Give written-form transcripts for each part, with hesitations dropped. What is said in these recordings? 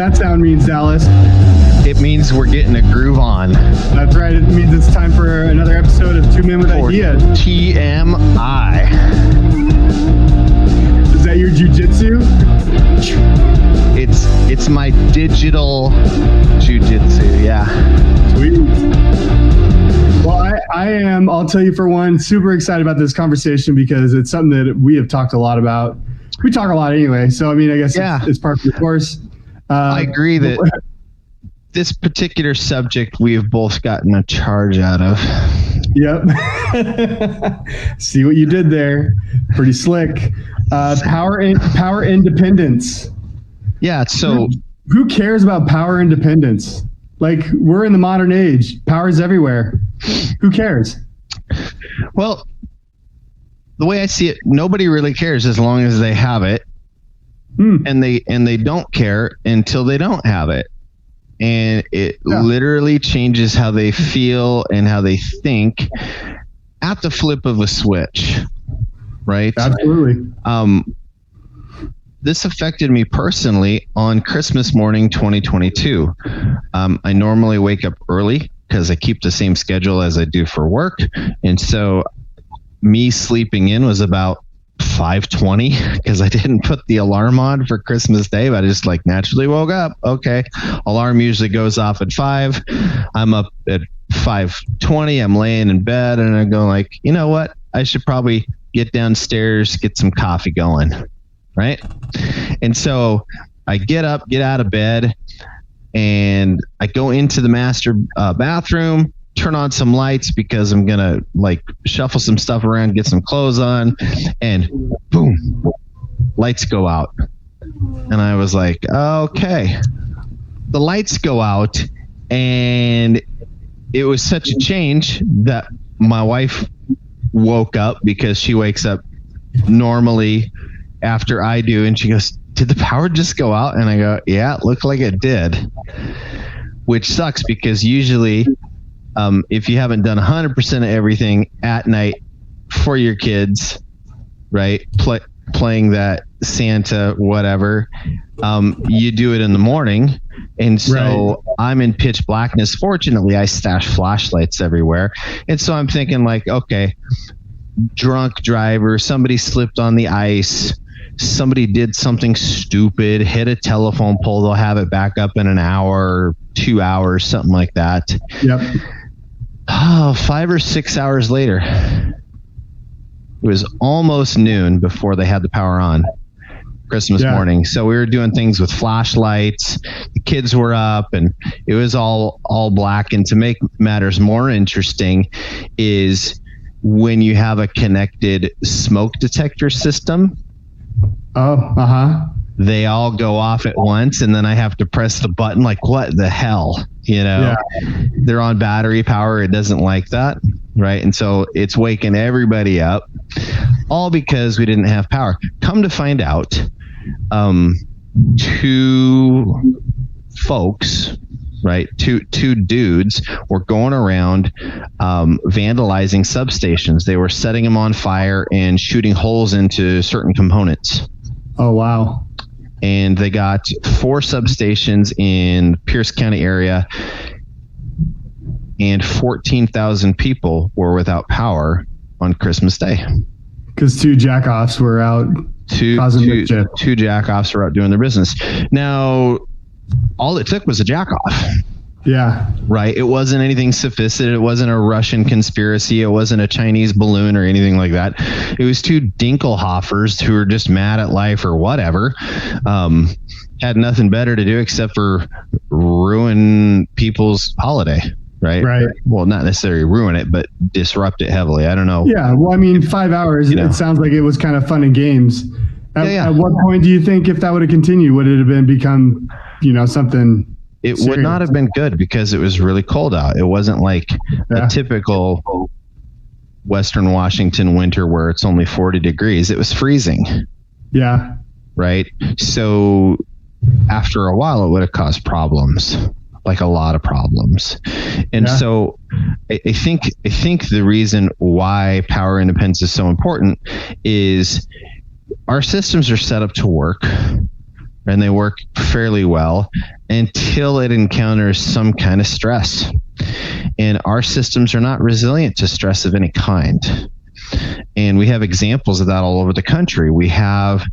that sound means, Dallas? It means we're getting a groove on. That's right. It means it's time for another episode of Two Men with Ideas. TMI. Is that your jujitsu? It's my digital jujitsu. Yeah. Sweet. Well, I am, I'll tell you for one, super excited about this conversation because it's something that we have talked a lot about. We talk a lot anyway. So, I mean, I guess it's part of the course. I agree that this particular subject we have both gotten a charge out of. Yep. See what you did there. Pretty slick. Power independence. Yeah. So who cares about power independence? Like, we're in the modern age. Power is everywhere. Who cares? Well, the way I see it, nobody really cares as long as they have it. And they don't care until they don't have it. And it literally changes how they feel and how they think at the flip of a switch, right? Absolutely. This affected me personally on Christmas morning 2022. I normally wake up early because I keep the same schedule as I do for work. And so me sleeping in was about 5:20 because I didn't put the alarm on for Christmas Day, but I just like naturally woke up. Okay. Alarm usually goes off at 5. I'm up at 5:20. I'm laying in bed and I'm going like, you know what? I should probably get downstairs, get some coffee going. Right. And so I get up, get out of bed, and I go into the master bathroom, turn on some lights because I'm going to like shuffle some stuff around, get some clothes on, and boom, lights go out. And I was like, okay, the lights go out. And it was such a change that my wife woke up because she wakes up normally after I do. And she goes, did the power just go out? And I go, yeah, it looked like it did, which sucks because usually if you haven't done 100% of everything at night for your kids, right, playing that Santa, whatever, you do it in the morning. And so I'm in pitch blackness. Fortunately, I stash flashlights everywhere. And so I'm thinking like, okay, drunk driver, somebody slipped on the ice, somebody did something stupid, hit a telephone pole, they'll have it back up in an hour or 2 hours, something like that. Yep. 5 or 6 hours later, it was almost noon before they had the power on Christmas morning. So we were doing things with flashlights. The kids were up and it was all black. And to make matters more interesting is when you have a connected smoke detector system. They all go off at once, and then I have to press the button. Like, what the hell? You know, they're on battery power. It doesn't like that, right? And so it's waking everybody up, all because we didn't have power. Come to find out, 2 folks, right? Two dudes were going around vandalizing substations. They were setting them on fire and shooting holes into certain components. Oh, wow. And they got 4 substations in Pierce County area, and 14,000 people were without power on Christmas Day. Because 2 jackoffs were out causing mischief. 2 jackoffs were out doing their business. Now, all it took was a jackoff. Yeah. Right. It wasn't anything sophisticated. It wasn't a Russian conspiracy. It wasn't a Chinese balloon or anything like that. It was 2 Dinkelhoffers who were just mad at life or whatever. Had nothing better to do except for ruin people's holiday. Right. Well, not necessarily ruin it, but disrupt it heavily. I don't know. Yeah. Well, I mean, 5 hours, it sounds like it was kind of fun and games. At what point do you think if that would have continued, would it have become, something? It would not have been good because it was really cold out. It wasn't like a typical Western Washington winter where it's only 40 degrees. It was freezing. Yeah. Right. So after a while, it would have caused problems, like a lot of problems. And so I think the reason why power independence is so important is our systems are set up to work and they work fairly well until it encounters some kind of stress. And our systems are not resilient to stress of any kind. And we have examples of that all over the country. We have,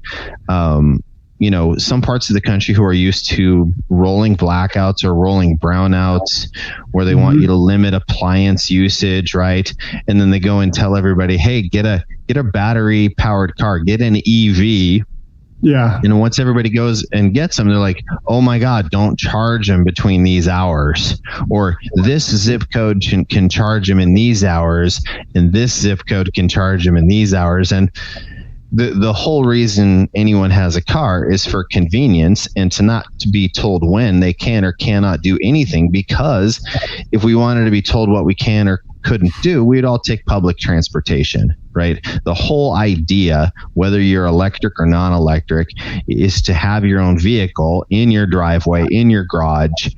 some parts of the country who are used to rolling blackouts or rolling brownouts, where they want you to limit appliance usage, right? And then they go and tell everybody, hey, get a battery powered car, get an EV. Yeah. And once everybody goes and gets them, they're like, oh my God, don't charge them between these hours. Or this zip code can charge them in these hours, and this zip code can charge them in these hours. And the whole reason anyone has a car is for convenience and to be told when they can or cannot do anything. Because if we wanted to be told what we can or couldn't do, we'd all take public transportation, right? The whole idea, whether you're electric or non-electric, is to have your own vehicle in your driveway, in your garage,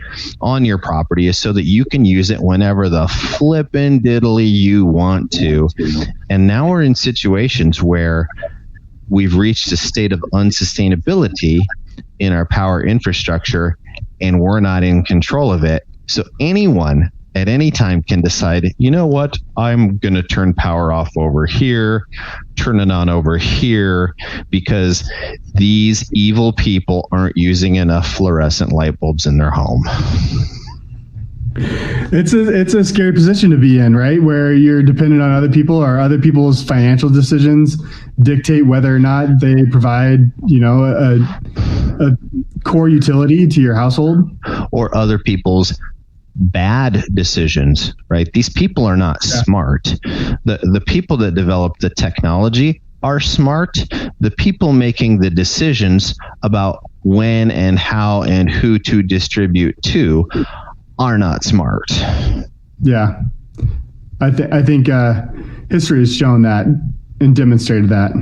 on your property, is so that you can use it whenever the flippin' diddly you want to. And now we're in situations where we've reached a state of unsustainability in our power infrastructure, and we're not in control of it. So anyone at any time can decide, you know what, I'm going to turn power off over here, turn it on over here, because these evil people aren't using enough fluorescent light bulbs in their home. It's a scary position to be in, right? Where you're dependent on other people, or other people's financial decisions dictate whether or not they provide, a core utility to your household, or other people's bad decisions, right? These people are not smart. The people that develop the technology are smart. The people making the decisions about when and how and who to distribute to are not smart. Yeah. I think history has shown that and demonstrated that.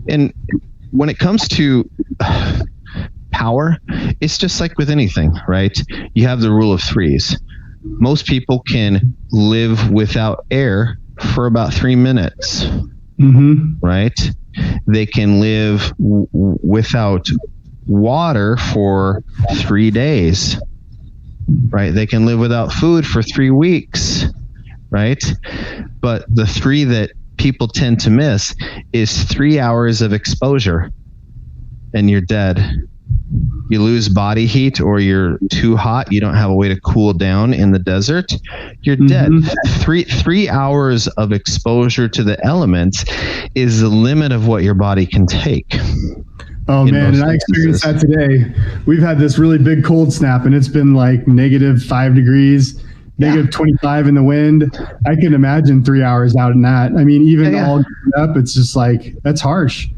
And when it comes to power, it's just like with anything, right? You have the rule of threes. Most people can live without air for about 3 minutes, right? They can live without water for 3 days, right? They can live without food for 3 weeks, right? But the three that people tend to miss is 3 hours of exposure, and you're dead. You lose body heat, or you're too hot, you don't have a way to cool down in the desert, you're dead. 3 hours of exposure to the elements is the limit of what your body can take. Oh man, and I experienced that today. We've had this really big cold snap, and it's been like -5 degrees, -25 in the wind. I can imagine 3 hours out in that. I mean, even all up, it's just like, that's harsh.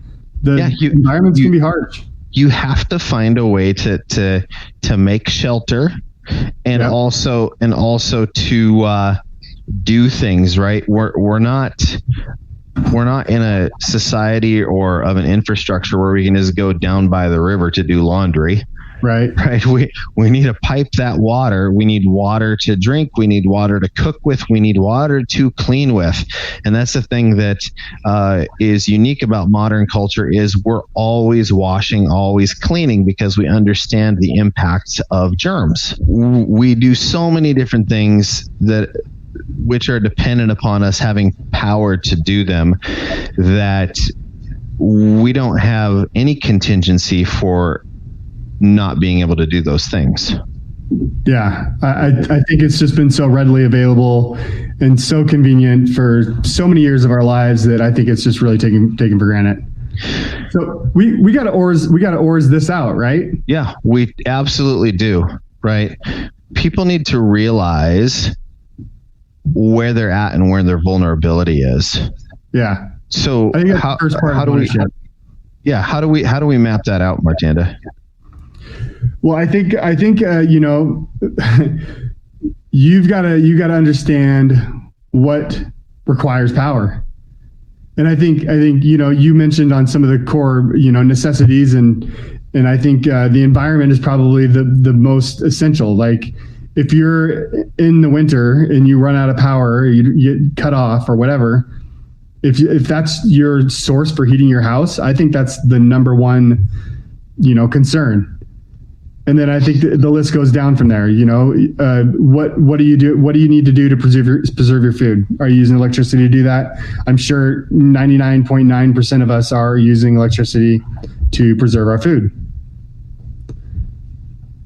The environments can be harsh. You have to find a way to make shelter, and also to do things, right. We're not in a society or of an infrastructure where we can just go down by the river to do laundry. Right. We need to pipe that water. We need water to drink. We need water to cook with. We need water to clean with. And that's the thing that is unique about modern culture, is we're always washing, always cleaning, because we understand the impacts of germs. We do so many different things which are dependent upon us having power to do them, that we don't have any contingency for not being able to do those things. Yeah, I think it's just been so readily available and so convenient for so many years of our lives that I think it's just really taken for granted. So we got to O.A.R.S this out, right? Yeah, we absolutely do, right? People need to realize where they're at and where their vulnerability is. Yeah. So how do we map that out, Martanda? Well, I think you've got to understand what requires power. And I think you mentioned on some of the core necessities, and I think the environment is probably the most essential. Like, if you're in the winter and you run out of power, you get cut off or whatever, if that's your source for heating your house, I think that's the number one concern. And then I think the list goes down from there. What do you do? What do you need to do to preserve your food? Are you using electricity to do that? I'm sure 99.9% of us are using electricity to preserve our food.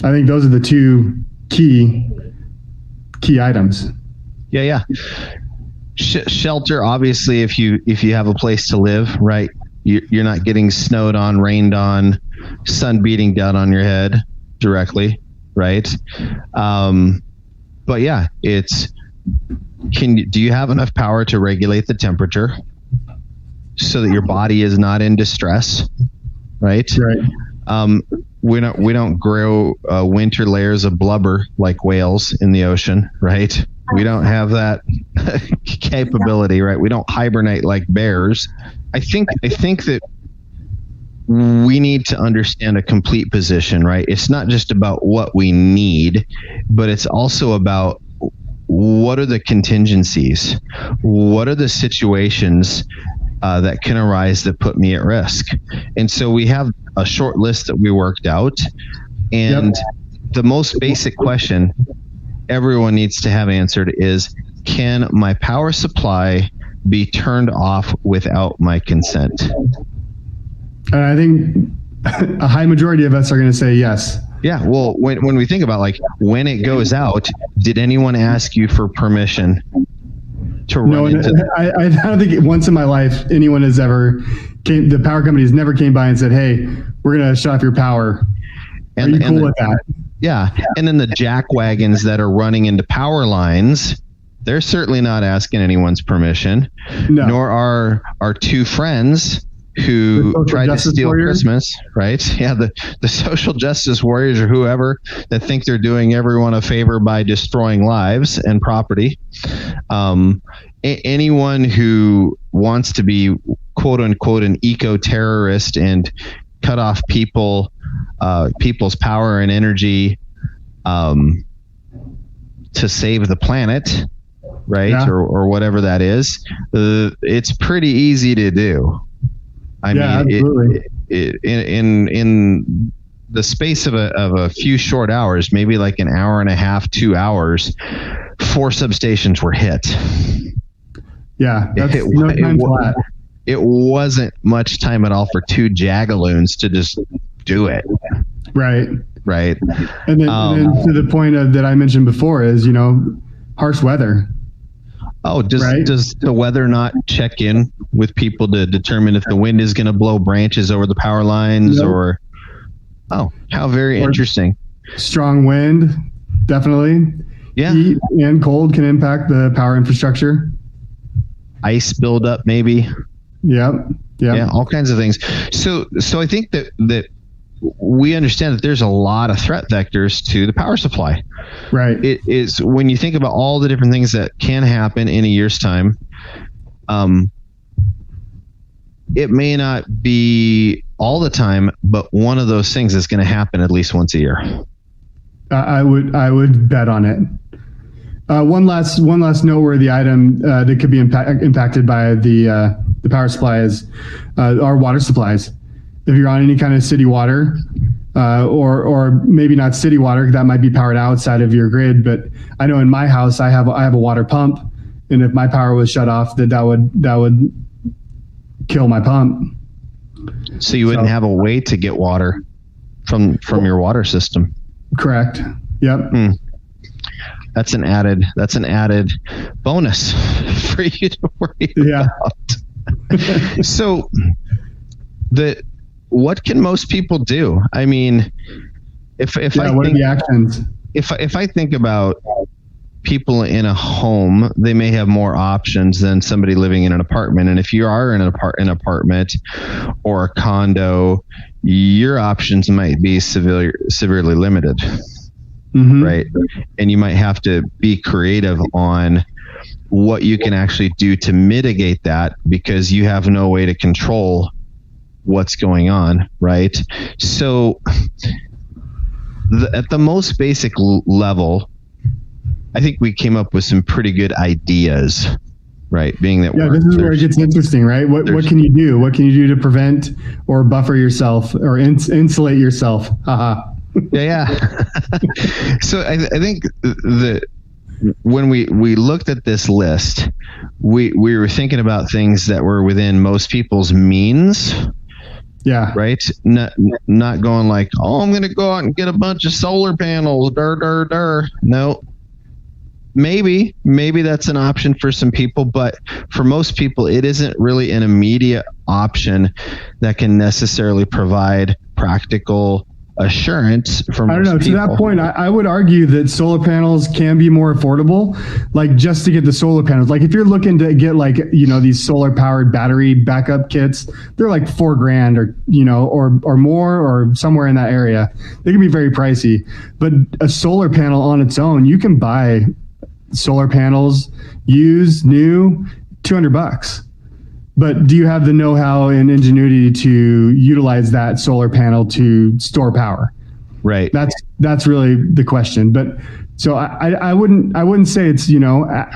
I think those are the two key items. Yeah. Shelter, obviously, if you have a place to live, right? You're not getting snowed on, rained on, sun beating down on your head directly, right? But yeah, do you have enough power to regulate the temperature so that your body is not in distress, right? Right. We don't grow winter layers of blubber like whales in the ocean, right? We don't have that capability, right? We don't hibernate like bears. I think that we need to understand a complete position, right? It's not just about what we need, but it's also about what are the contingencies? What are the situations that can arise that put me at risk? And so we have a short list that we worked out. And the most basic question everyone needs to have answered is, can my power supply be turned off without my consent? And I think a high majority of us are going to say yes. Yeah. Well, when we think about when it goes out, did anyone ask you for permission to run into that? I don't think once in my life anyone has ever the power companies never came by and said, "Hey, we're going to shut off your power." Are you cool with that? Yeah. And then the jack wagons that are running into power lines, they're certainly not asking anyone's permission. No. Nor are our two friends who tried to steal warriors? Christmas, right? Yeah, the social justice warriors or whoever that think they're doing everyone a favor by destroying lives and property. Anyone who wants to be quote unquote an eco-terrorist and cut off people's power and energy to save the planet, right? Yeah. Or whatever that is, it's pretty easy to do. I mean, in the space of a few short hours, maybe like an hour and a half, 2 hours, 4 substations were hit. Yeah, it wasn't much time at all for 2 jagaloons to just do it. Right. And then to the point of that I mentioned before is, harsh weather. Oh, does the weather not check in with people to determine if the wind is going to blow branches over the power lines or? Oh, how very interesting. Strong wind, definitely. Yeah. Heat and cold can impact the power infrastructure. Ice buildup, maybe. Yep. Yeah, all kinds of things. So I think that we understand that there's a lot of threat vectors to the power supply. Right. It is when you think about all the different things that can happen in a year's time. It may not be all the time, but one of those things is going to happen at least once a year. I would bet on it. One last noteworthy item that could be impacted by the power supply is our water supplies. If you're on any kind of city water, or maybe not city water, that might be powered outside of your grid. But I know in my house, I have a water pump, and if my power was shut off, that would kill my pump. So you wouldn't have a way to get water from your water system. Correct. Yep. That's an added bonus for you to worry about. So what can most people do? I mean, what are the actions? If I think about people in a home, they may have more options than somebody living in an apartment. And if you are in an apartment or a condo, your options might be severely limited. Mm-hmm. Right. And you might have to be creative on what you can actually do to mitigate that, because you have no way to control what's going on. Right. So at the most basic level, I think we came up with some pretty good ideas right? Being that this is where it gets interesting, right? What can you do? What can you do to prevent or buffer yourself or insulate yourself? Haha. Yeah. So I think when we looked at this list, we were thinking about things that were within most people's means. Yeah. Right. Not going like, oh, I'm going to go out and get a bunch of solar panels. No. Maybe that's an option for some people, but for most people, it isn't really an immediate option that can necessarily provide practical assurance for most people. To that point, I would argue that solar panels can be more affordable, like just to get the solar panels. Like if you're looking to get like, these solar powered battery backup kits, they're like $4,000 or more or somewhere in that area. They can be very pricey, but a solar panel on its own, you can buy solar panels used, new, $200. But do you have the know-how and ingenuity to utilize that solar panel to store power? Right. That's really the question. But so I wouldn't say it's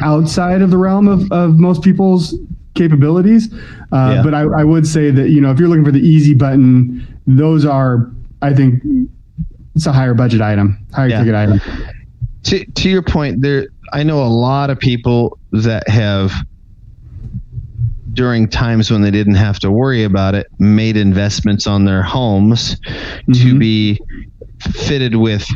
outside of the realm of most people's capabilities. But I would say that if you're looking for the easy button, those are, I think, it's a higher budget item, ticket item. To your point, I know a lot of people that have, during times when they didn't have to worry about it, made investments on their homes to be fitted with,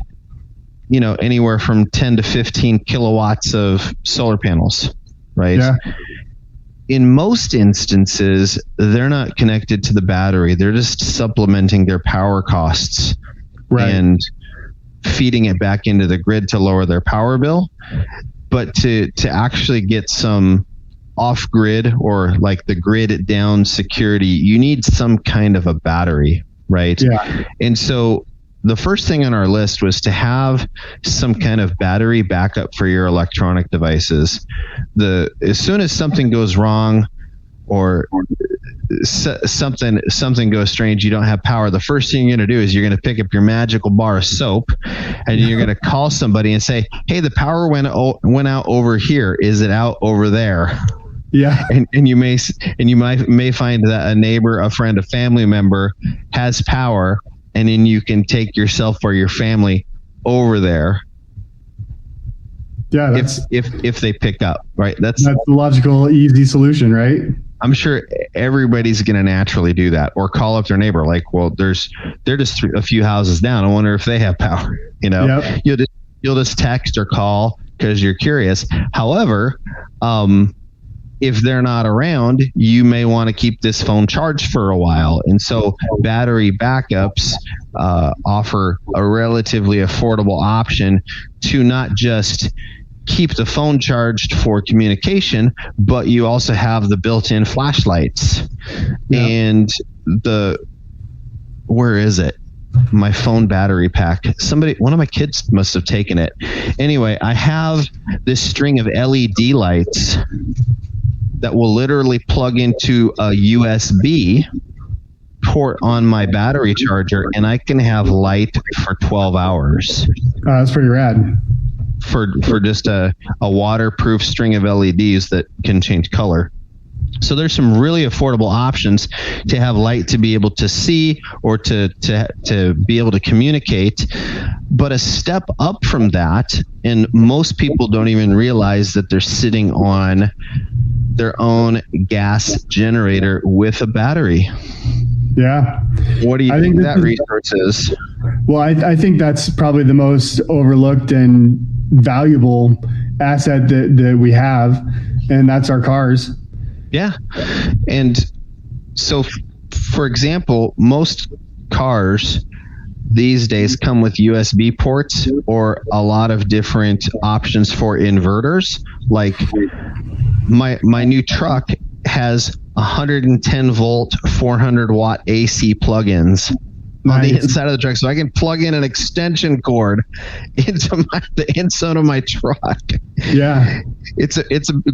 anywhere from 10 to 15 kilowatts of solar panels, right? Yeah. In most instances, they're not connected to the battery. They're just supplementing their power costs and feeding it back into the grid to lower their power bill. But to actually get some off-grid or like the grid down security, you need some kind of a battery, right? Yeah. And so the first thing on our list was to have some kind of battery backup for your electronic devices. As soon as something goes wrong or something goes strange, you don't have power, the first thing you're going to do is you're going to pick up your magical bar of soap and you're going to call somebody and say, hey, the power went out over here. Is it out over there? Yeah. And you may find that a neighbor, a friend, a family member has power, and then you can take yourself or your family over there. Yeah, if they pick up, right? That's the logical, easy solution, right? I'm sure everybody's going to naturally do that, or call up their neighbor. Like, well, they're just a few houses down. I wonder if they have power. Yep. You'll just text or call because you're curious. However, if they're not around, you may want to keep this phone charged for a while. And so battery backups offer a relatively affordable option to not just keep the phone charged for communication, but you also have the built-in flashlights. Yeah. And where is it? My phone battery pack. One of my kids must have taken it. Anyway, I have this string of LED lights that will literally plug into a USB port on my battery charger, and I can have light for 12 hours. That's pretty rad. For just a waterproof string of LEDs that can change color. So there's some really affordable options to have light to be able to see or to be able to communicate. But a step up from that, and most people don't even realize that they're sitting on their own gas generator with a battery. Yeah. What do you think that resource is? Well, I think that's probably the most overlooked and valuable asset that we have, and that's our cars. Yeah. And so, for example, most cars these days come with USB ports or a lot of different options for inverters. Like my new truck has 110 volt, 400 watt AC plugins on the inside of the truck, so I can plug in an extension cord into the inside of my truck. Yeah,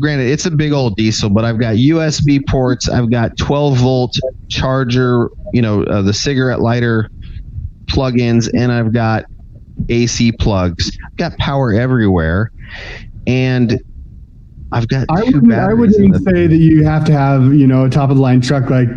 granted it's a big old diesel, but I've got USB ports, I've got 12 volt charger, the cigarette lighter plugins, and I've got AC plugs. I've got power everywhere, and I've got I two wouldn't batteries. say that you have to have, a top of the line truck like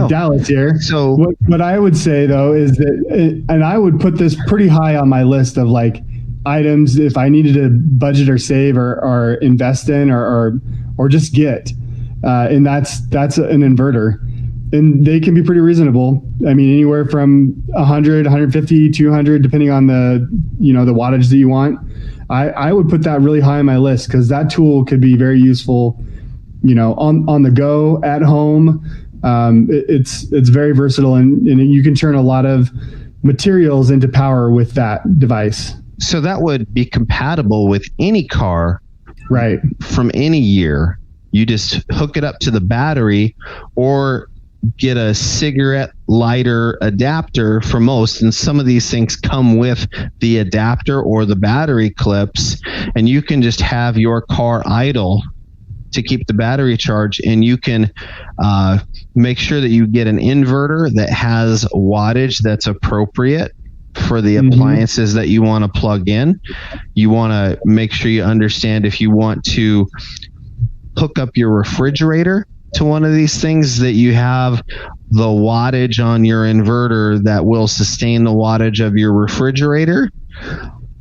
Dallas here. So what I would say though is that, and I would put this pretty high on my list of like items if I needed to budget or save or invest in or just get, and that's an inverter. And they can be pretty reasonable. I mean, anywhere from 100, 150, 200, depending on the wattage that you want. I would put that really high on my list because that tool could be very useful, on the go, at home. It's very versatile, and you can turn a lot of materials into power with that device. So that would be compatible with any car, right? From any year. You just hook it up to the battery, or get a cigarette lighter adapter for most, and some of these things come with the adapter or the battery clips, and you can just have your car idle to keep the battery charged, and you can make sure that you get an inverter that has wattage that's appropriate for the appliances that you want to plug in. You want to make sure you understand if you want to hook up your refrigerator to one of these things, that you have the wattage on your inverter that will sustain the wattage of your refrigerator.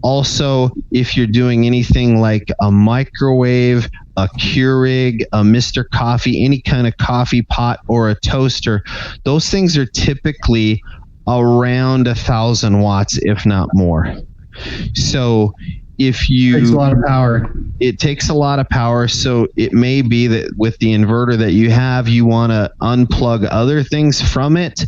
Also, if you're doing anything like a microwave, a Keurig, a Mr. Coffee, any kind of coffee pot or a toaster, those things are typically around 1,000 watts, if not more. So if you, it takes a lot of power. It takes a lot of power. So it may be that with the inverter that you have, you want to unplug other things from it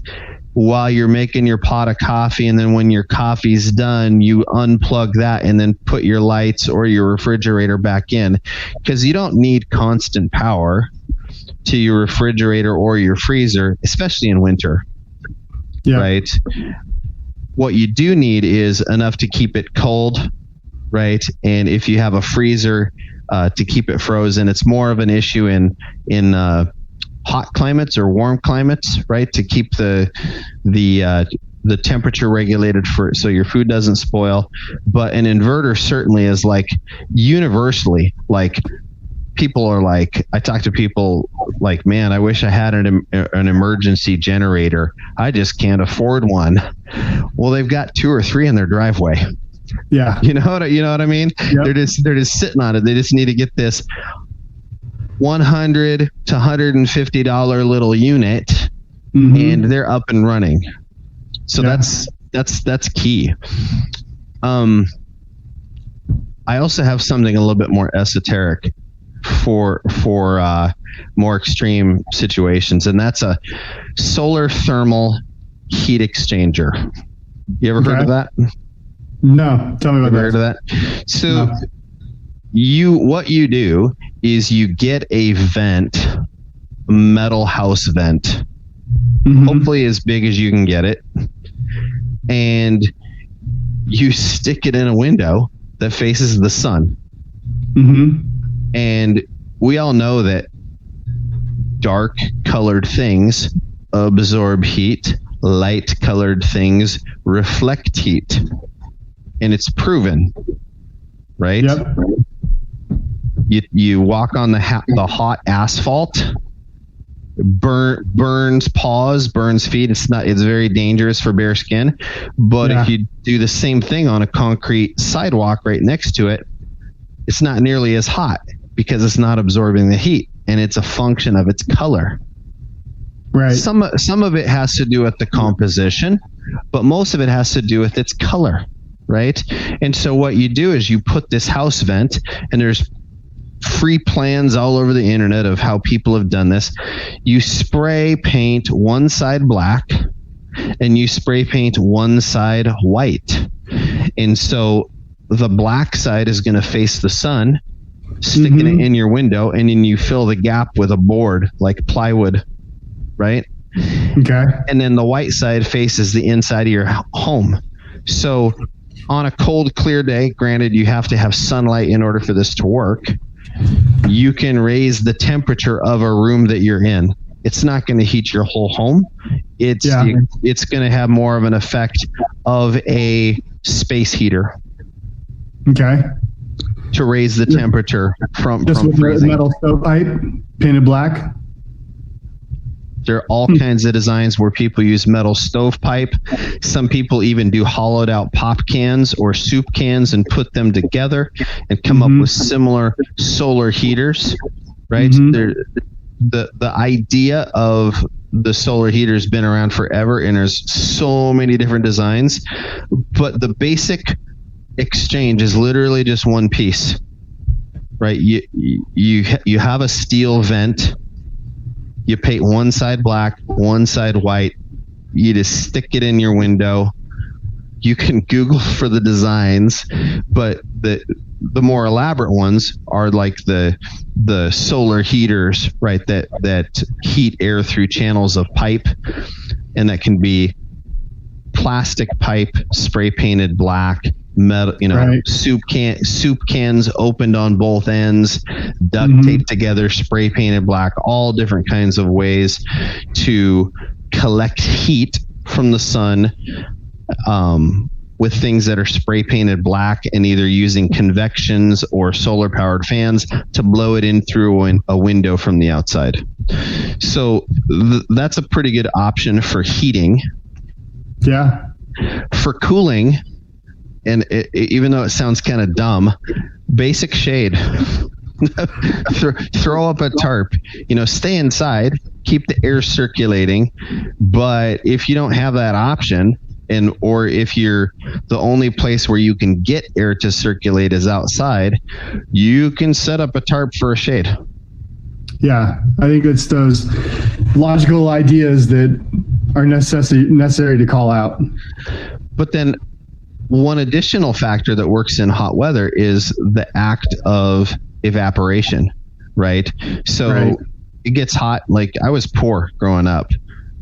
while you're making your pot of coffee. And then when your coffee's done, you unplug that and then put your lights or your refrigerator back in, because you don't need constant power to your refrigerator or your freezer, especially in winter. Yeah. Right. What you do need is enough to keep it cold. Right. And if you have a freezer to keep it frozen, it's more of an issue in hot climates or warm climates, right? To keep the temperature regulated so your food doesn't spoil. But an inverter certainly is like universally, like people are like, I talk to people like, man, I wish I had an emergency generator. I just can't afford one. Well, they've got 2 or 3 in their driveway. Yeah. You know what I mean? Yep. They're just sitting on it. They just need to get this $100 to $150 little unit, and they're up and running. So that's key. I also have something a little bit more esoteric for more extreme situations, and that's a solar thermal heat exchanger. You ever heard of that? No, tell me about that. Heard of that? So what you do is you get a vent, metal house vent, hopefully as big as you can get it, and you stick it in a window that faces the sun. And we all know that dark colored things absorb heat, light colored things reflect heat. And it's proven, right? Yep. You walk on the hot asphalt, burns paws, burns feet. It's very dangerous for bare skin. But if you do the same thing on a concrete sidewalk right next to it, it's not nearly as hot because it's not absorbing the heat, and it's a function of its color. Right. Some of it has to do with the composition, but most of it has to do with its color. Right. And so what you do is you put this house vent, and there's free plans all over the internet of how people have done this. You spray paint one side black and you spray paint one side white. And so the black side is going to face the sun, sticking it in your window, and then you fill the gap with a board like plywood. Right. Okay. And then the white side faces the inside of your home. So on a cold, clear day, granted, you have to have sunlight in order for this to work, you can raise the temperature of a room that you're in. It's not going to heat your whole home. It's going to have more of an effect of a space heater. Okay. to raise the temperature from freezing. Metal stovepipe painted black. There are all kinds of designs where people use metal stovepipe. Some people even do hollowed out pop cans or soup cans and put them together and come up with similar solar heaters, right? The idea of the solar heater has been around forever, and there's so many different designs, but the basic exchange is literally just one piece, right? You have a steel vent. You paint one side black, one side white. You just stick it in your window. You can Google for the designs, but the more elaborate ones are like the solar heaters, right? That heat air through channels of pipe, and that can be plastic pipe, spray painted black, metal, right. soup cans opened on both ends, duct taped together, spray painted black, all different kinds of ways to collect heat from the sun, with things that are spray painted black and either using convections or solar powered fans to blow it in through a window from the outside. So that's a pretty good option for heating. Yeah. For cooling, and even though it sounds kind of dumb, basic shade. Throw up a tarp, stay inside, keep the air circulating. But if you don't have that option, or if you're the only place where you can get air to circulate is outside, you can set up a tarp for a shade. Yeah, I think it's those logical ideas that are necessary to call out. But then one additional factor that works in hot weather is the act of evaporation, right? So it gets hot. Like, I was poor growing up.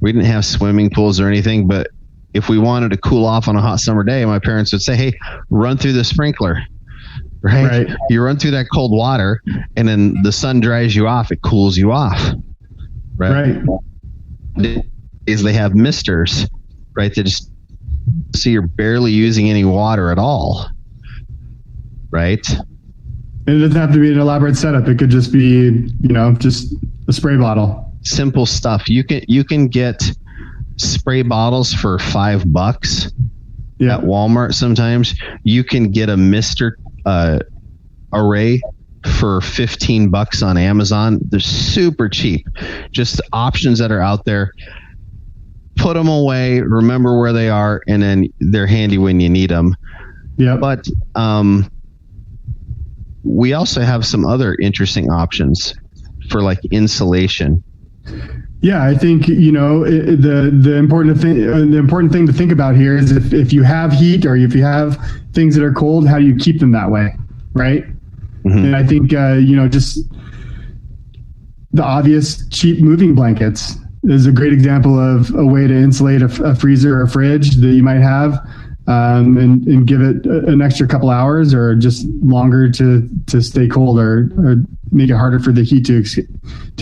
We didn't have swimming pools or anything, but if we wanted to cool off on a hot summer day, my parents would say, hey, run through the sprinkler, right? You run through that cold water, and then the sun dries you off. It cools you off, right? Is they have misters, right? So you're barely using any water at all, right? And it doesn't have to be an elaborate setup. It could just be, just a spray bottle. Simple stuff. You can get spray bottles for $5 at Walmart. Sometimes you can get a mister array for $15 on Amazon. They're super cheap. Just options that are out there. Put them away, remember where they are, and then they're handy when you need them. Yeah. But we also have some other interesting options for like insulation. Yeah, I think the important thing to think about here is if you have heat or if you have things that are cold, how do you keep them that way, right? And I think just the obvious cheap moving blankets is a great example of a way to insulate a freezer or a fridge that you might have, and give it an extra couple hours or just longer to stay cold or make it harder for the heat to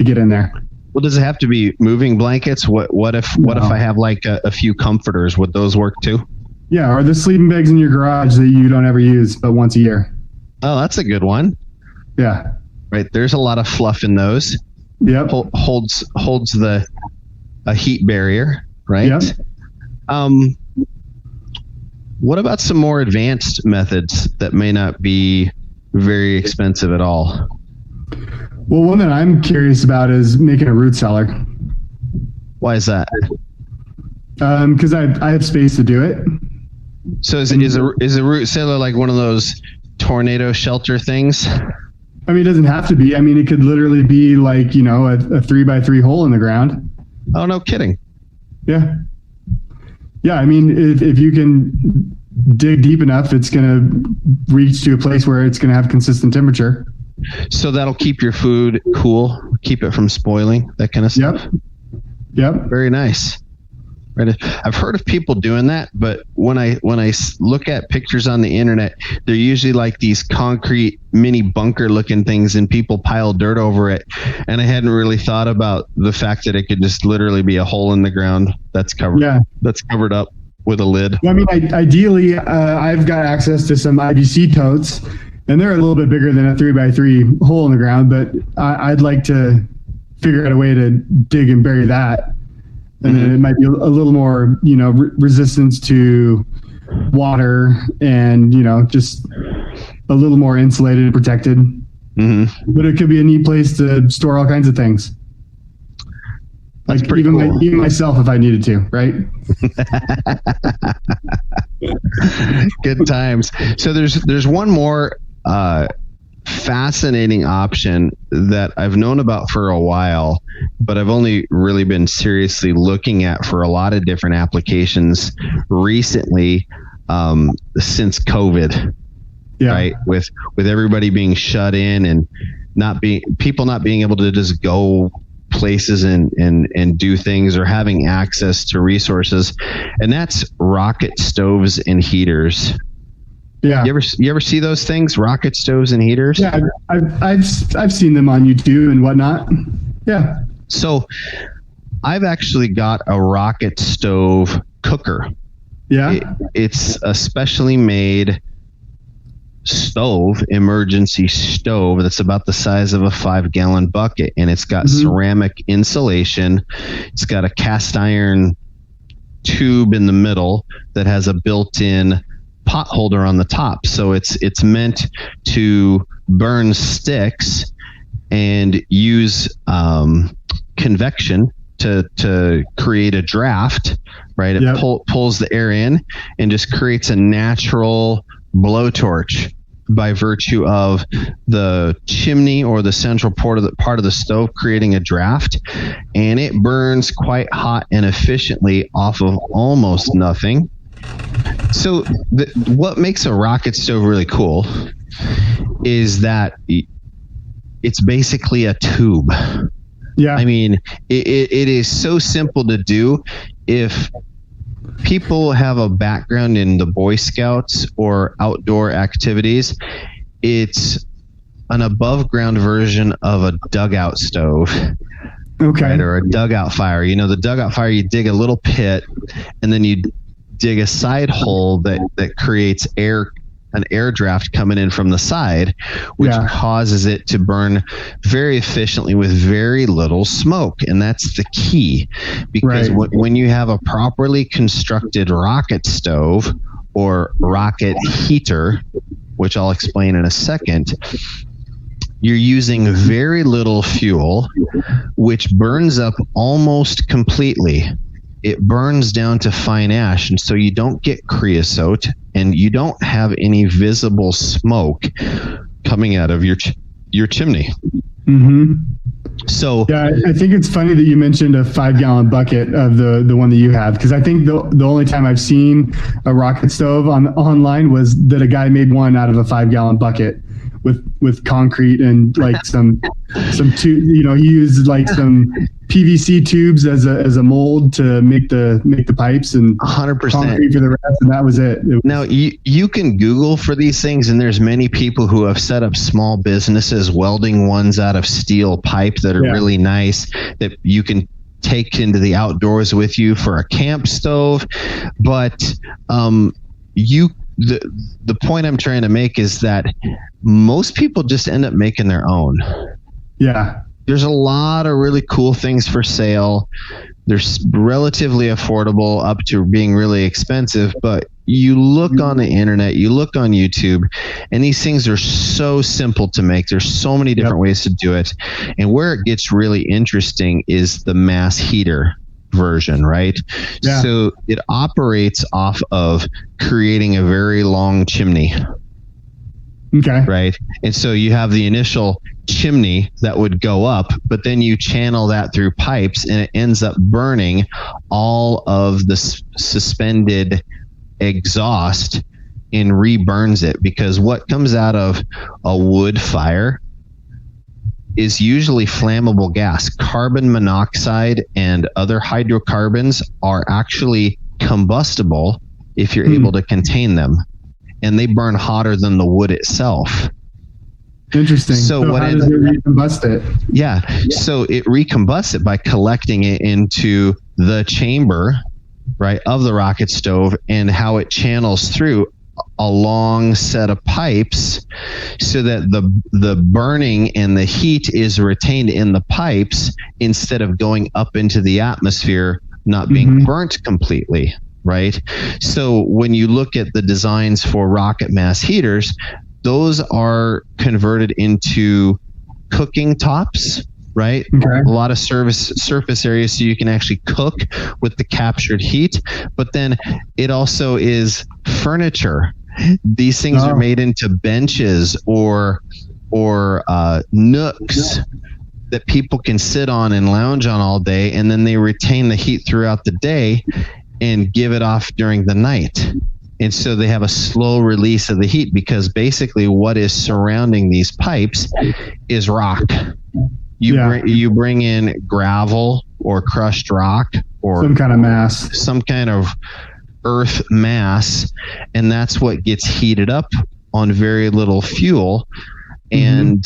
get in there. Well, does it have to be moving blankets? What if I have like a few comforters? Would those work too? Yeah, or the sleeping bags in your garage that you don't ever use but once a year. Oh, that's a good one. Yeah. Right. There's a lot of fluff in those. Yep. Holds a heat barrier, right? Yep. What about some more advanced methods that may not be very expensive at all? Well, one that I'm curious about is making a root cellar. Why is that? Because I have space to do it. So is a root cellar like one of those tornado shelter things? I mean, it doesn't have to be. I mean, it could literally be like, a 3x3 hole in the ground. Oh, no kidding. Yeah. Yeah. I mean, if you can dig deep enough, it's going to reach to a place where it's going to have consistent temperature. So that'll keep your food cool, keep it from spoiling, that kind of stuff. Yep. Very nice. Right. I've heard of people doing that, but when I look at pictures on the internet, they're usually like these concrete mini bunker looking things, and people pile dirt over it. And I hadn't really thought about the fact that it could just literally be a hole in the ground that's covered. Yeah. That's covered up with a lid. Well, I mean, ideally, I've got access to some IBC totes, and they're a little bit bigger than a 3x3 hole in the ground, but I'd like to figure out a way to dig and bury that. And then it might be a little more, resistance to water and, just a little more insulated and protected. But it could be a neat place to store all kinds of things. That's like pretty even, cool. even myself, if I needed to, right? Good times. So there's one more fascinating option that I've known about for a while, but I've only really been seriously looking at for a lot of different applications recently, since COVID. Yeah. Right. With everybody being shut in and people not being able to just go places and do things or having access to resources. And that's rocket stoves and heaters. Yeah. You ever see those things? Rocket stoves and heaters? Yeah. I've seen them on YouTube and whatnot. Yeah. So I've actually got a rocket stove cooker. Yeah. It's a specially made emergency stove that's about the size of a 5-gallon bucket, and it's got ceramic insulation. It's got a cast iron tube in the middle that has a built-in pot holder on the top, so it's meant to burn sticks and use convection to create a draft, right? It pulls the air in and just creates a natural blowtorch by virtue of the chimney or the central part of the stove creating a draft, and it burns quite hot and efficiently off of almost nothing. So what makes a rocket stove really cool is that it's basically a tube. Yeah. I mean, it is so simple to do. If people have a background in the Boy Scouts or outdoor activities, it's an above ground version of a dugout stove. Okay. Right, or a dugout fire. The dugout fire, you dig a little pit and then you dig a side hole that creates an air draft coming in from the side, which causes it to burn very efficiently with very little smoke. And that's the key, because when you have a properly constructed rocket stove or rocket heater, which I'll explain in a second, you're using very little fuel, which burns up almost completely. It burns down to fine ash, and so you don't get creosote and you don't have any visible smoke coming out of your chimney. So yeah, I think it's funny that you mentioned a 5-gallon bucket of the one that you have, because I think the only time I've seen a rocket stove online was that a guy made one out of a 5-gallon bucket with concrete and like some he used like some PVC tubes as a mold to make the pipes, and 100% concrete for the rest, and that was it. Now you can Google for these things, and there's many people who have set up small businesses welding ones out of steel pipe that are really nice that you can take into the outdoors with you for a camp stove. But the point I'm trying to make is that most people just end up making their own. Yeah. There's a lot of really cool things for sale. They're relatively affordable up to being really expensive, but you look on the internet, you look on YouTube, and these things are so simple to make. There's so many different ways to do it. And where it gets really interesting is the mass heater version, right? Yeah. So it operates off of creating a very long chimney. Okay. Right. And so you have the initial chimney that would go up, but then you channel that through pipes and it ends up burning all of the suspended exhaust and reburns it, because what comes out of a wood fire is usually flammable gas. Carbon monoxide and other hydrocarbons are actually combustible if you're able to contain them, and they burn hotter than the wood itself. Interesting. So what how does it recombust it? Yeah. So it recombusts it by collecting it into the chamber, right, of the rocket stove, and how it channels through a long set of pipes so that the burning and the heat is retained in the pipes instead of going up into the atmosphere, not being burnt completely, right? So when you look at the designs for rocket mass heaters, those are converted into cooking tops, right? Okay. A lot of surface areas so you can actually cook with the captured heat, but then it also is furniture. These things are made into benches or nooks that people can sit on and lounge on all day, and then they retain the heat throughout the day and give it off during the night. And so they have a slow release of the heat because basically what is surrounding these pipes is rock. You bring in gravel or crushed rock or some kind of mass, some kind of earth mass, and that's what gets heated up on very little fuel. And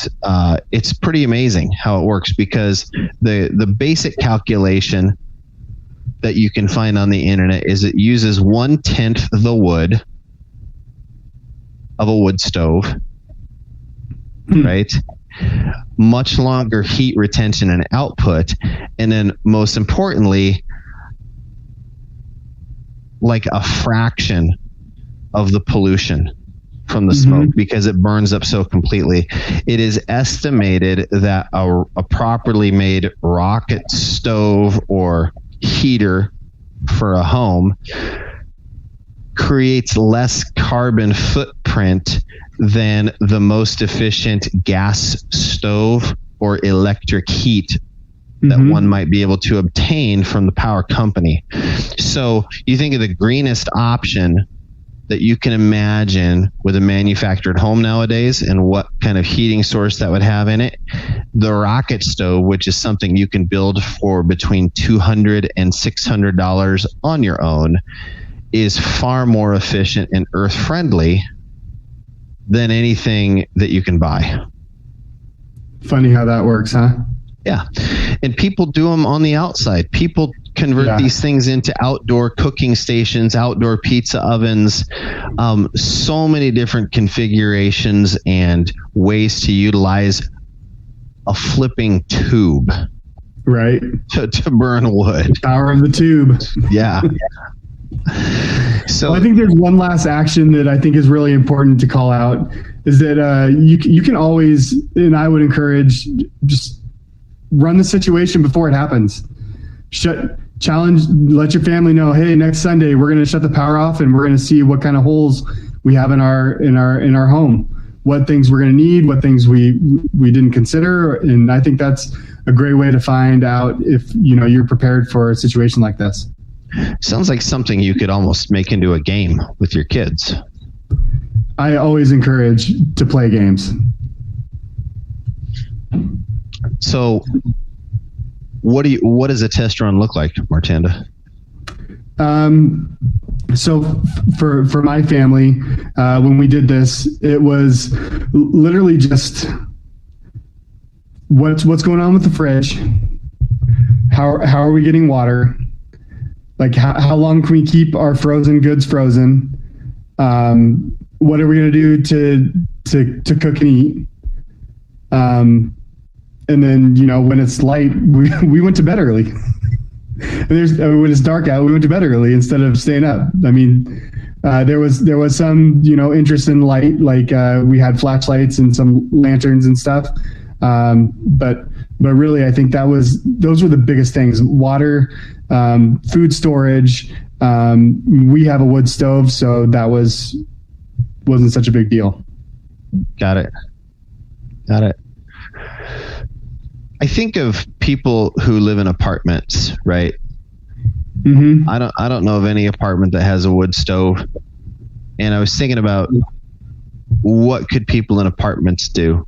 it's pretty amazing how it works because the basic calculation that you can find on the internet is it uses 1/10 the wood of a wood stove, right? Much longer heat retention and output, and then most importantly, like a fraction of the pollution from the smoke because it burns up so completely. It is estimated that a properly made rocket stove or heater for a home creates less carbon footprint than the most efficient gas stove or electric heat that one might be able to obtain from the power company. So you think of the greenest option that you can imagine with a manufactured home nowadays and what kind of heating source that would have in it. The rocket stove, which is something you can build for between $200 and $600 on your own, is far more efficient and earth friendly than anything that you can buy. Funny how that works, huh? Yeah. And people do them on the outside. People convert these things into outdoor cooking stations, outdoor pizza ovens, so many different configurations and ways to utilize a flipping tube. Right. To burn wood. The power of the tube. Yeah. So I think there's one last action that I think is really important to call out is that you can always, and I would encourage, just run the situation before it happens. Let your family know, hey, next Sunday we're going to shut the power off and we're going to see what kind of holes we have in our home, what things we're going to need, what things we didn't consider. And I think that's a great way to find out if you're prepared for a situation like this. Sounds like something you could almost make into a game with your kids. I always encourage to play games. So what does a test run look like, Martanda? So for my family, when we did this, it was literally just what's going on with the fridge? How are we getting water? Like how long can we keep our frozen goods frozen? What are we going to do to cook and eat? And then, when it's light, we went to bed early. And when it's dark out, we went to bed early instead of staying up. I mean, there was some, interest in light, like we had flashlights and some lanterns and stuff. But really, I think those were the biggest things: water, food storage. We have a wood stove, so that wasn't such a big deal. Got it. I think of people who live in apartments, right? Mm-hmm. I don't know of any apartment that has a wood stove. And I was thinking about what could people in apartments do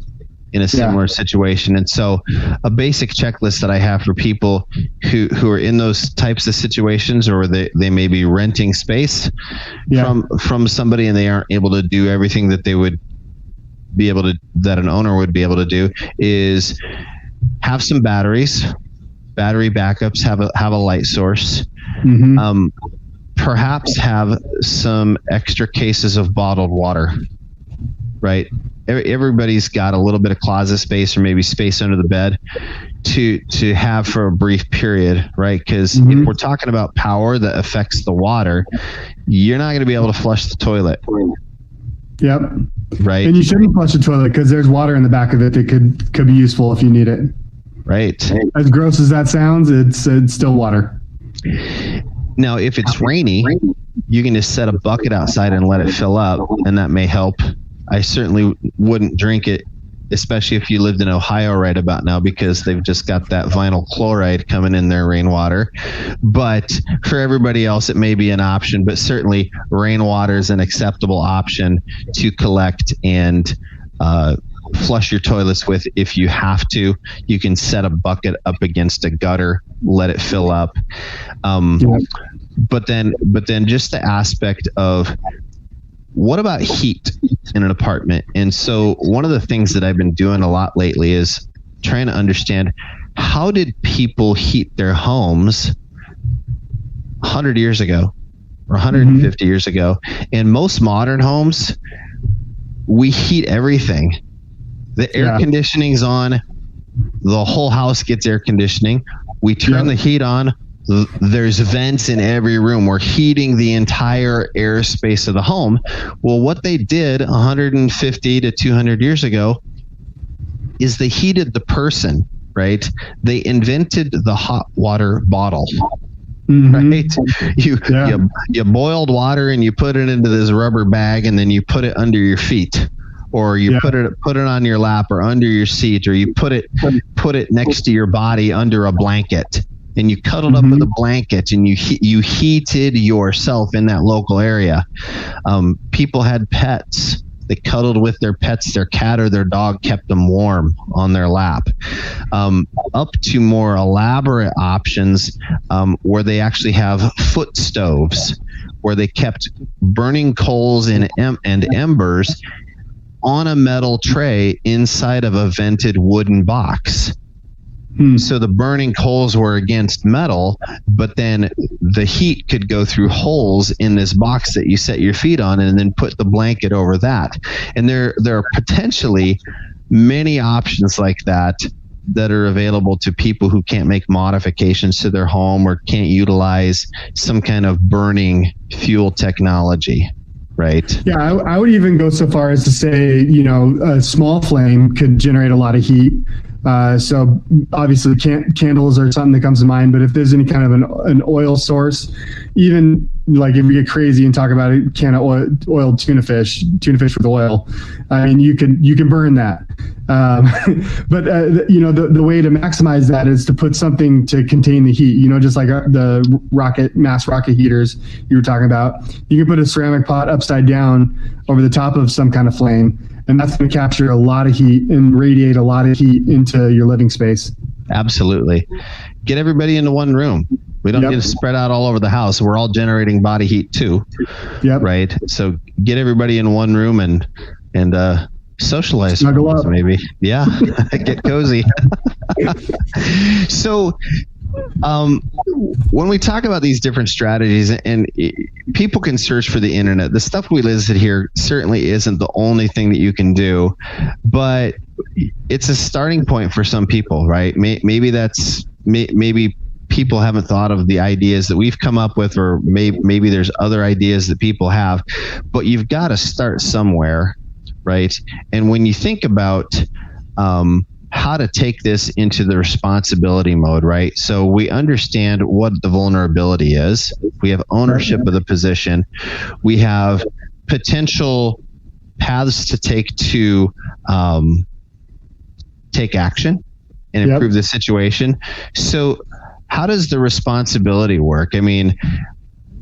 in a similar situation. And so a basic checklist that I have for people who are in those types of situations, or they may be renting space from somebody and they aren't able to do everything that they would be able to, that an owner would be able to do, is have some battery backups, have a light source, perhaps have some extra cases of bottled water, right? Everybody's got a little bit of closet space or maybe space under the bed to have for a brief period, right? Because if we're talking about power that affects the water, you're not going to be able to flush the toilet. Yep. Right. And you shouldn't flush the toilet because there's water in the back of it that could be useful if you need it. Right. As gross as that sounds, it's still water. Now, if it's rainy, you can just set a bucket outside and let it fill up, and that may help. I certainly wouldn't drink it, especially if you lived in Ohio right about now, because they've just got that vinyl chloride coming in their rainwater. But for everybody else, it may be an option, but certainly rainwater is an acceptable option to collect and flush your toilets with. If you have to, you can set a bucket up against a gutter, let it fill up. But then just the aspect of, what about heat in an apartment? And so one of the things that I've been doing a lot lately is trying to understand, how did people heat their homes 100 years ago or 150 years ago? In most modern homes, we heat everything. The air conditioning's on. The whole house gets air conditioning. We turn the heat on. There's vents in every room. We're heating the entire airspace of the home. Well, what they did 150 to 200 years ago is they heated the person, right? They invented the hot water bottle. Right? You boiled water and you put it into this rubber bag, and then you put it under your feet, or you put it on your lap or under your seat, or you put it next to your body under a blanket, and you cuddled up with a blanket, and you heated yourself in that local area. People had pets. They cuddled with their pets. Their cat or their dog kept them warm on their lap. Up to more elaborate options where they actually have foot stoves, where they kept burning coals and embers on a metal tray inside of a vented wooden box. So the burning coals were against metal, but then the heat could go through holes in this box that you set your feet on, and then put the blanket over that. And there are potentially many options like that are available to people who can't make modifications to their home or can't utilize some kind of burning fuel technology. Right. Yeah, I would even go so far as to say, a small flame could generate a lot of heat. So obviously candles are something that comes to mind, but if there's any kind of an oil source, even like if you get crazy and talk about a can of oiled tuna fish with oil, I mean, you can burn that. But the way to maximize that is to put something to contain the heat, just like the mass rocket heaters you were talking about. You can put a ceramic pot upside down over the top of some kind of flame, and that's going to capture a lot of heat and radiate a lot of heat into your living space. Absolutely. Get everybody into one room. We don't need to spread out all over the house. We're all generating body heat too. Right. So get everybody in one room and socialize. Snuggle up. Maybe. Yeah. Get cozy. So when we talk about these different strategies, and people can search for the internet, the stuff we listed here certainly isn't the only thing that you can do, but it's a starting point for some people, right? Maybe people haven't thought of the ideas that we've come up with, or maybe there's other ideas that people have, but you've got to start somewhere, right? And when you think about how to take this into the responsibility mode, right? So we understand what the vulnerability is. We have ownership of the position. We have potential paths to take to take action and improve the situation. So how does the responsibility work? I mean,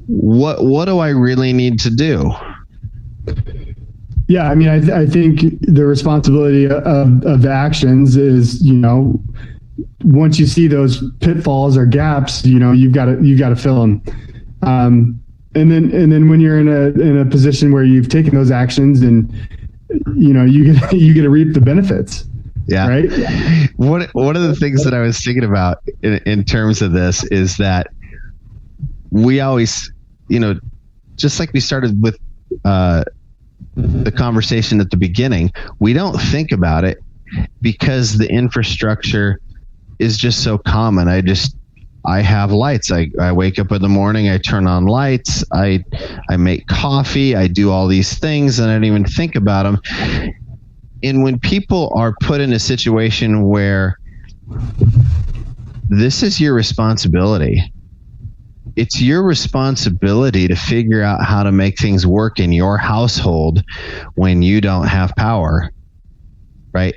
what do I really need to do? Yeah, I mean, I think the responsibility of the actions is, once you see those pitfalls or gaps, you've got to fill them. And then when you're in a position where you've taken those actions, and you get to reap the benefits. Yeah. Right. One of the things that I was thinking about in terms of this is that we always just like we started with the conversation at the beginning, we don't think about it because the infrastructure is just so common. I have lights. I wake up in the morning, I turn on lights, I make coffee, I do all these things, and I don't even think about them. And when people are put in a situation where this is your responsibility, it's your responsibility to figure out how to make things work in your household when you don't have power, right?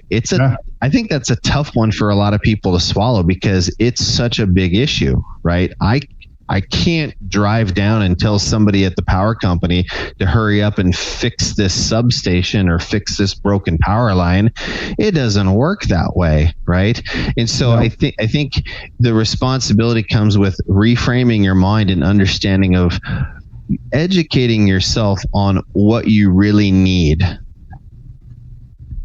I think that's a tough one for a lot of people to swallow because it's such a big issue, right? I can't drive down and tell somebody at the power company to hurry up and fix this substation or fix this broken power line. It doesn't work that way, right? And so I think the responsibility comes with reframing your mind and understanding of educating yourself on what you really need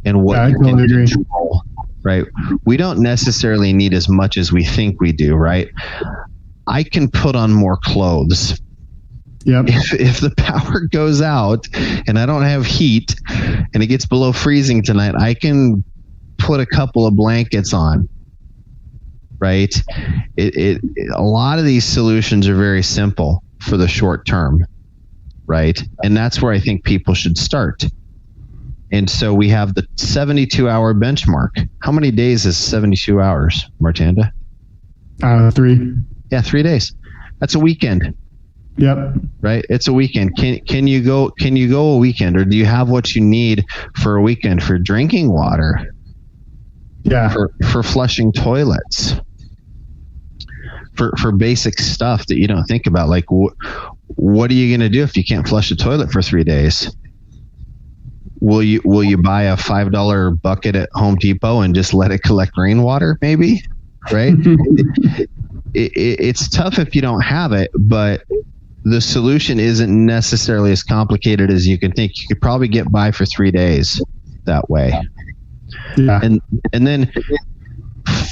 and what you can control, right? We don't necessarily need as much as we think we do, right? I can put on more clothes. Yep. If the power goes out and I don't have heat and it gets below freezing tonight, I can put a couple of blankets on, right? A lot of these solutions are very simple for the short term, right? And that's where I think people should start. And so we have the 72-hour benchmark. How many days is 72 hours, Martanda? 3. Yeah, 3 days. That's a weekend. Yep. Right? It's a weekend. Can you go a weekend, or do you have what you need for a weekend for drinking water? Yeah. For flushing toilets. For basic stuff that you don't think about, like what are you going to do if you can't flush a toilet for 3 days? Will you buy a $5 bucket at Home Depot and just let it collect rainwater? Maybe, right? It's tough if you don't have it, but the solution isn't necessarily as complicated as you can think. You could probably get by for 3 days that way. Yeah. And then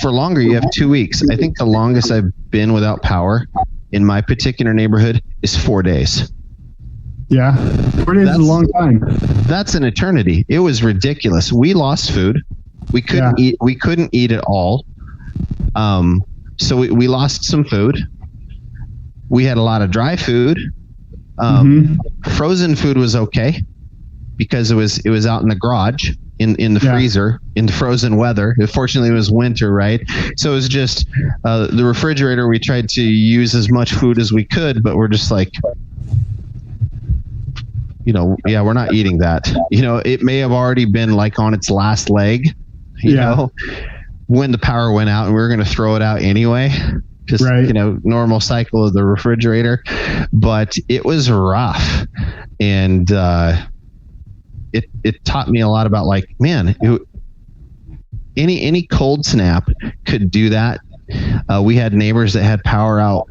for longer, you have 2 weeks. I think the longest I've been without power in my particular neighborhood is 4 days. Yeah. 4 days is a long time. That's an eternity. It was ridiculous. We lost food. We couldn't eat. We couldn't eat at all. So we lost some food. We had a lot of dry food. Frozen food was okay because it was out in the garage in the freezer in frozen weather. Fortunately, it was winter, right? So it was just the refrigerator. We tried to use as much food as we could, but we're just like, we're not eating that. It may have already been like on its last leg, you know, when the power went out and we were going to throw it out anyway. Just, normal cycle of the refrigerator. But it was rough. And it taught me a lot about, like, man, any cold snap could do that. We had neighbors that had power out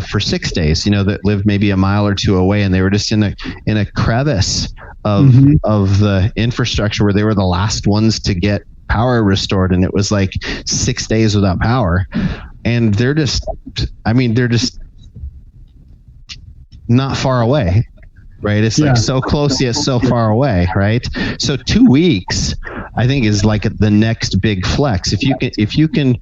for 6 days, that lived maybe a mile or two away, and they were just in a crevice of the infrastructure where they were the last ones to get power restored, and it was like 6 days without power. And they're just not far away, right? It's like so close yet so far away, right? So 2 weeks, I think, is like the next big flex. If you can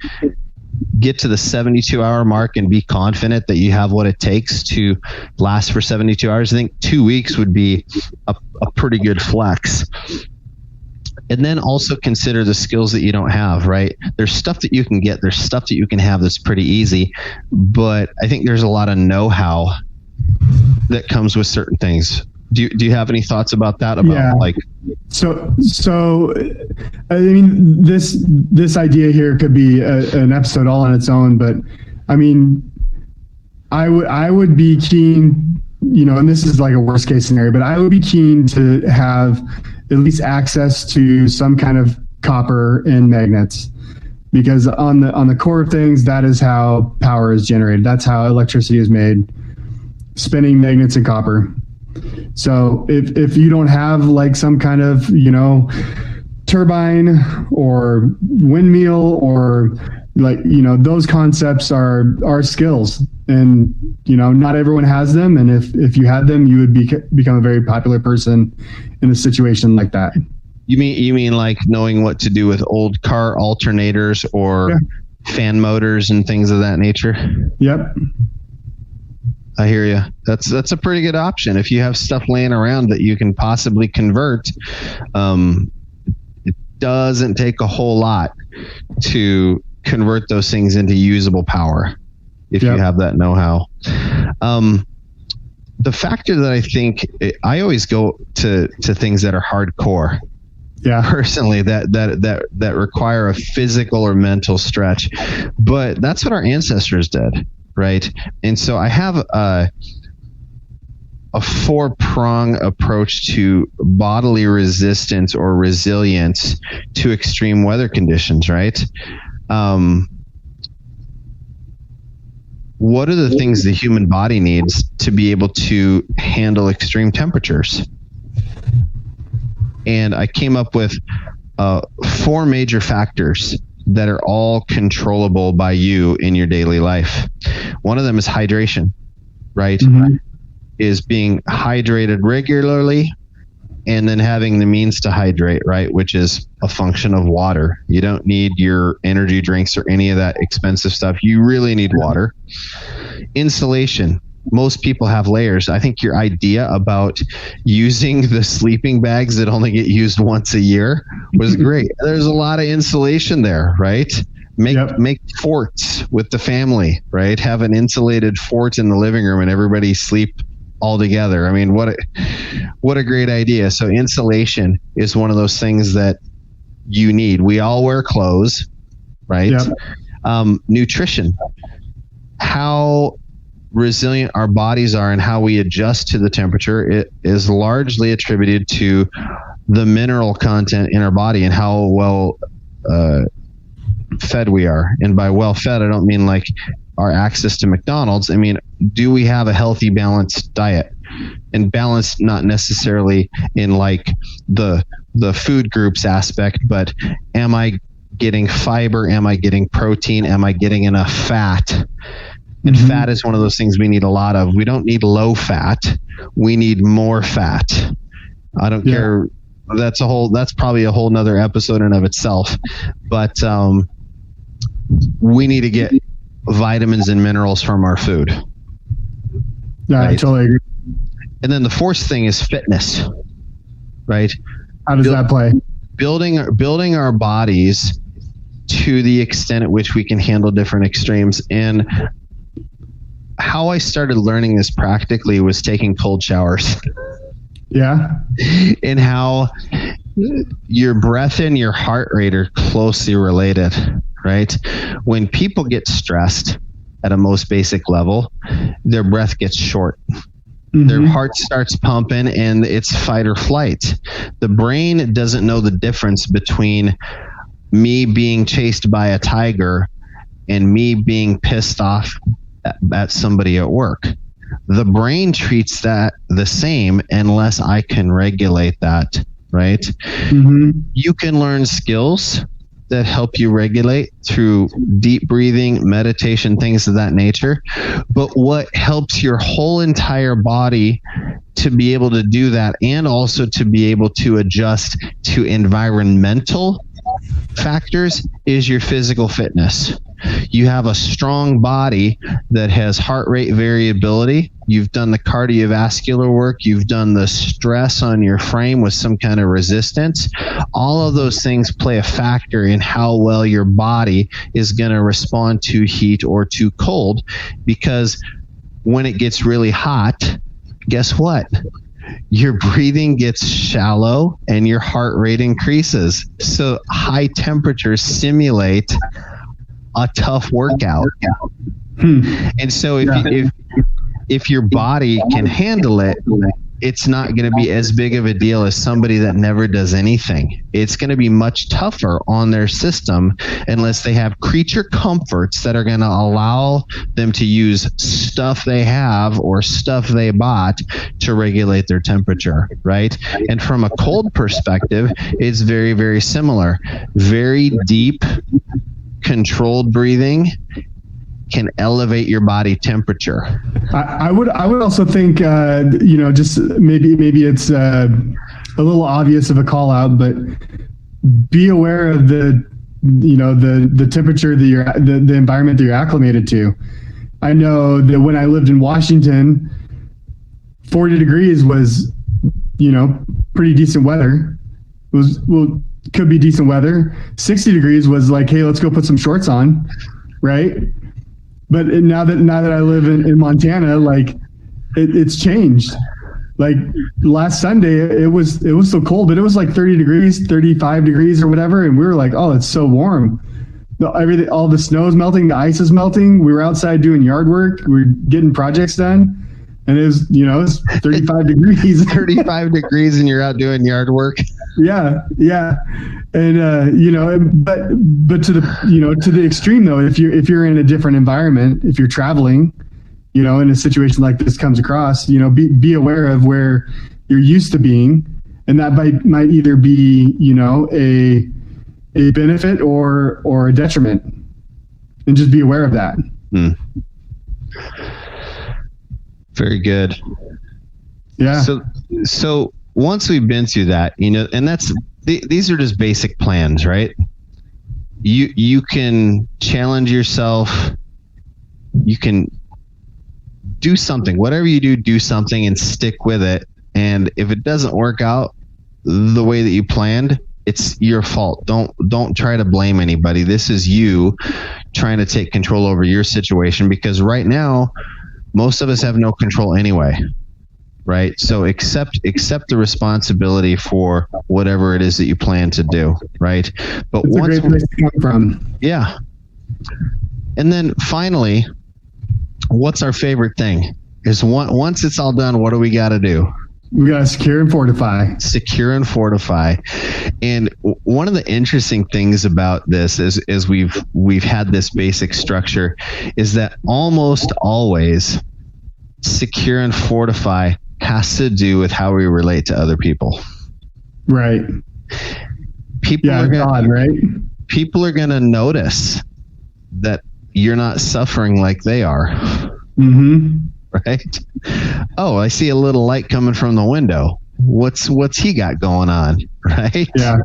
get to the 72-hour mark and be confident that you have what it takes to last for 72 hours, I think 2 weeks would be a pretty good flex. And then also consider the skills that you don't have, right? There's stuff that you can get. There's stuff that you can have that's pretty easy. But I think there's a lot of know-how that comes with certain things. Do you have any thoughts about that? So I mean, this idea here could be an episode all on its own, but I mean, I would be keen, and this is like a worst case scenario, but I would be keen to have at least access to some kind of copper and magnets, because on the core of things, that is how power is generated. That's how electricity is made, spinning magnets and copper. So if you don't have like some kind of, turbine or windmill or those concepts are skills, and not everyone has them. And if you had them, you would become a very popular person in a situation like that. You mean like knowing what to do with old car alternators or fan motors and things of that nature? Yep. I hear you. That's a pretty good option. If you have stuff laying around that you can possibly convert, it doesn't take a whole lot to convert those things into usable power if you have that know-how. The factor that I think I always go to things that are hardcore. Yeah, personally, that require a physical or mental stretch, but that's what our ancestors did, right? And so I have a 4-prong approach to bodily resistance or resilience to extreme weather conditions, right? What are the things the human body needs to be able to handle extreme temperatures? And I came up with 4 major factors that are all controllable by you in your daily life. One of them is hydration, right? Mm-hmm. Is being hydrated regularly and then having the means to hydrate, right? Which is a function of water. You don't need your energy drinks or any of that expensive stuff. You really need water. Insulation. Most people have layers. I think your idea about using the sleeping bags that only get used once a year was great. There's a lot of insulation there, right? Make forts with the family, right? Have an insulated fort in the living room and everybody sleep all together. I mean, what a great idea. So insulation is one of those things that you need. We all wear clothes, right? Nutrition. How resilient our bodies are and how we adjust to the temperature, it is largely attributed to the mineral content in our body and how well fed we are. And by well fed, I don't mean like our access to McDonald's. I mean, do we have a healthy, balanced diet? And balanced not necessarily in like the food groups aspect, but am I getting fiber? Am I getting protein? Am I getting enough fat? And fat is one of those things we need a lot of. We don't need low fat. We need more fat. I don't care. That's probably a whole nother episode in of itself. But we need to get vitamins and minerals from our food. Yeah, right? I totally agree. And then the 4th thing is fitness, right? How does that play? Building our bodies to the extent at which we can handle different extremes. And how I started learning this practically was taking cold showers. Yeah. And how your breath and your heart rate are closely related, right? When people get stressed at a most basic level, their breath gets short. Their heart starts pumping and it's fight or flight. The brain doesn't know the difference between me being chased by a tiger and me being pissed off at somebody at work. The brain treats that the same unless I can regulate that, right? You can learn skills that help you regulate through deep breathing, meditation, things of that nature. But what helps your whole entire body to be able to do that and also to be able to adjust to environmental factors is your physical fitness. You have a strong body that has heart rate variability. You've done the cardiovascular work. You've done the stress on your frame with some kind of resistance. All of those things play a factor in how well your body is going to respond to heat or to cold, because when it gets really hot, guess what? Your breathing gets shallow and your heart rate increases. So high temperatures simulate a tough workout. And so if your body can handle it it's not going to be as big of a deal as somebody that never does anything. It's going to be much tougher on their system unless they have creature comforts that are going to allow them to use stuff they have or stuff they bought to regulate their temperature, right? And from a cold perspective, it's very, very similar. Very deep, controlled breathing can elevate your body temperature. I would also think, just maybe it's a little obvious of a call out, but be aware of the temperature that the environment that you're acclimated to. I know that when I lived in Washington, 40 degrees was, pretty decent weather. Could be decent weather. 60 degrees was like, hey, let's go put some shorts on, right? But now that I live in Montana, like it's changed. Like last Sunday, it was so cold, but it was like 30 degrees, 35 degrees or whatever, and we were like, oh, it's so warm. All the snow is melting, the ice is melting. We were outside doing yard work. We were getting projects done, and it was 35 degrees. 35 degrees, and you're out doing yard work. Yeah. And but to the extreme though, if you're in a different environment, if you're traveling, in a situation like this comes across, be aware of where you're used to being, and that might either be a benefit or a detriment, and just be aware of that. Very good. Yeah. So once we've been through that, and these are just basic plans, right? You can challenge yourself. You can do something, whatever you do something and stick with it. And if it doesn't work out the way that you planned, it's your fault. Don't try to blame anybody. This is you trying to take control over your situation, because right now, most of us have no control anyway. Right. So accept the responsibility for whatever it is that you plan to do. Right. But it's a great place to come from. Yeah. And then finally, what's our favorite thing? Is once it's all done, what do we got to do? We got to secure and fortify. Secure and fortify. And one of the interesting things about this is we've had this basic structure is that almost always secure and fortify has to do with how we relate to other people. Right. People are going to notice that you're not suffering like they are. Mm-hmm. Right? Oh, I see a little light coming from the window. What's he got going on? Right? Yeah.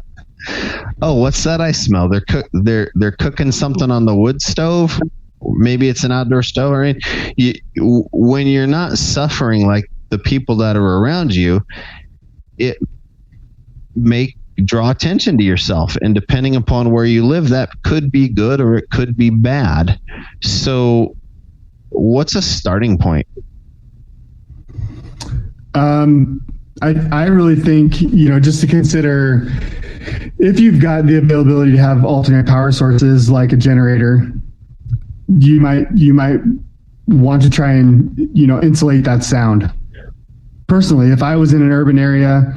Oh, what's that I smell? They're cooking something on the wood stove. Maybe it's an outdoor stove. I mean, when you're not suffering like the people that are around you, it may draw attention to yourself. And depending upon where you live, that could be good or it could be bad. So what's a starting point? I really think, just to consider, if you've got the availability to have alternate power sources like a generator, you might want to try and, insulate that sound. Personally, if I was in an urban area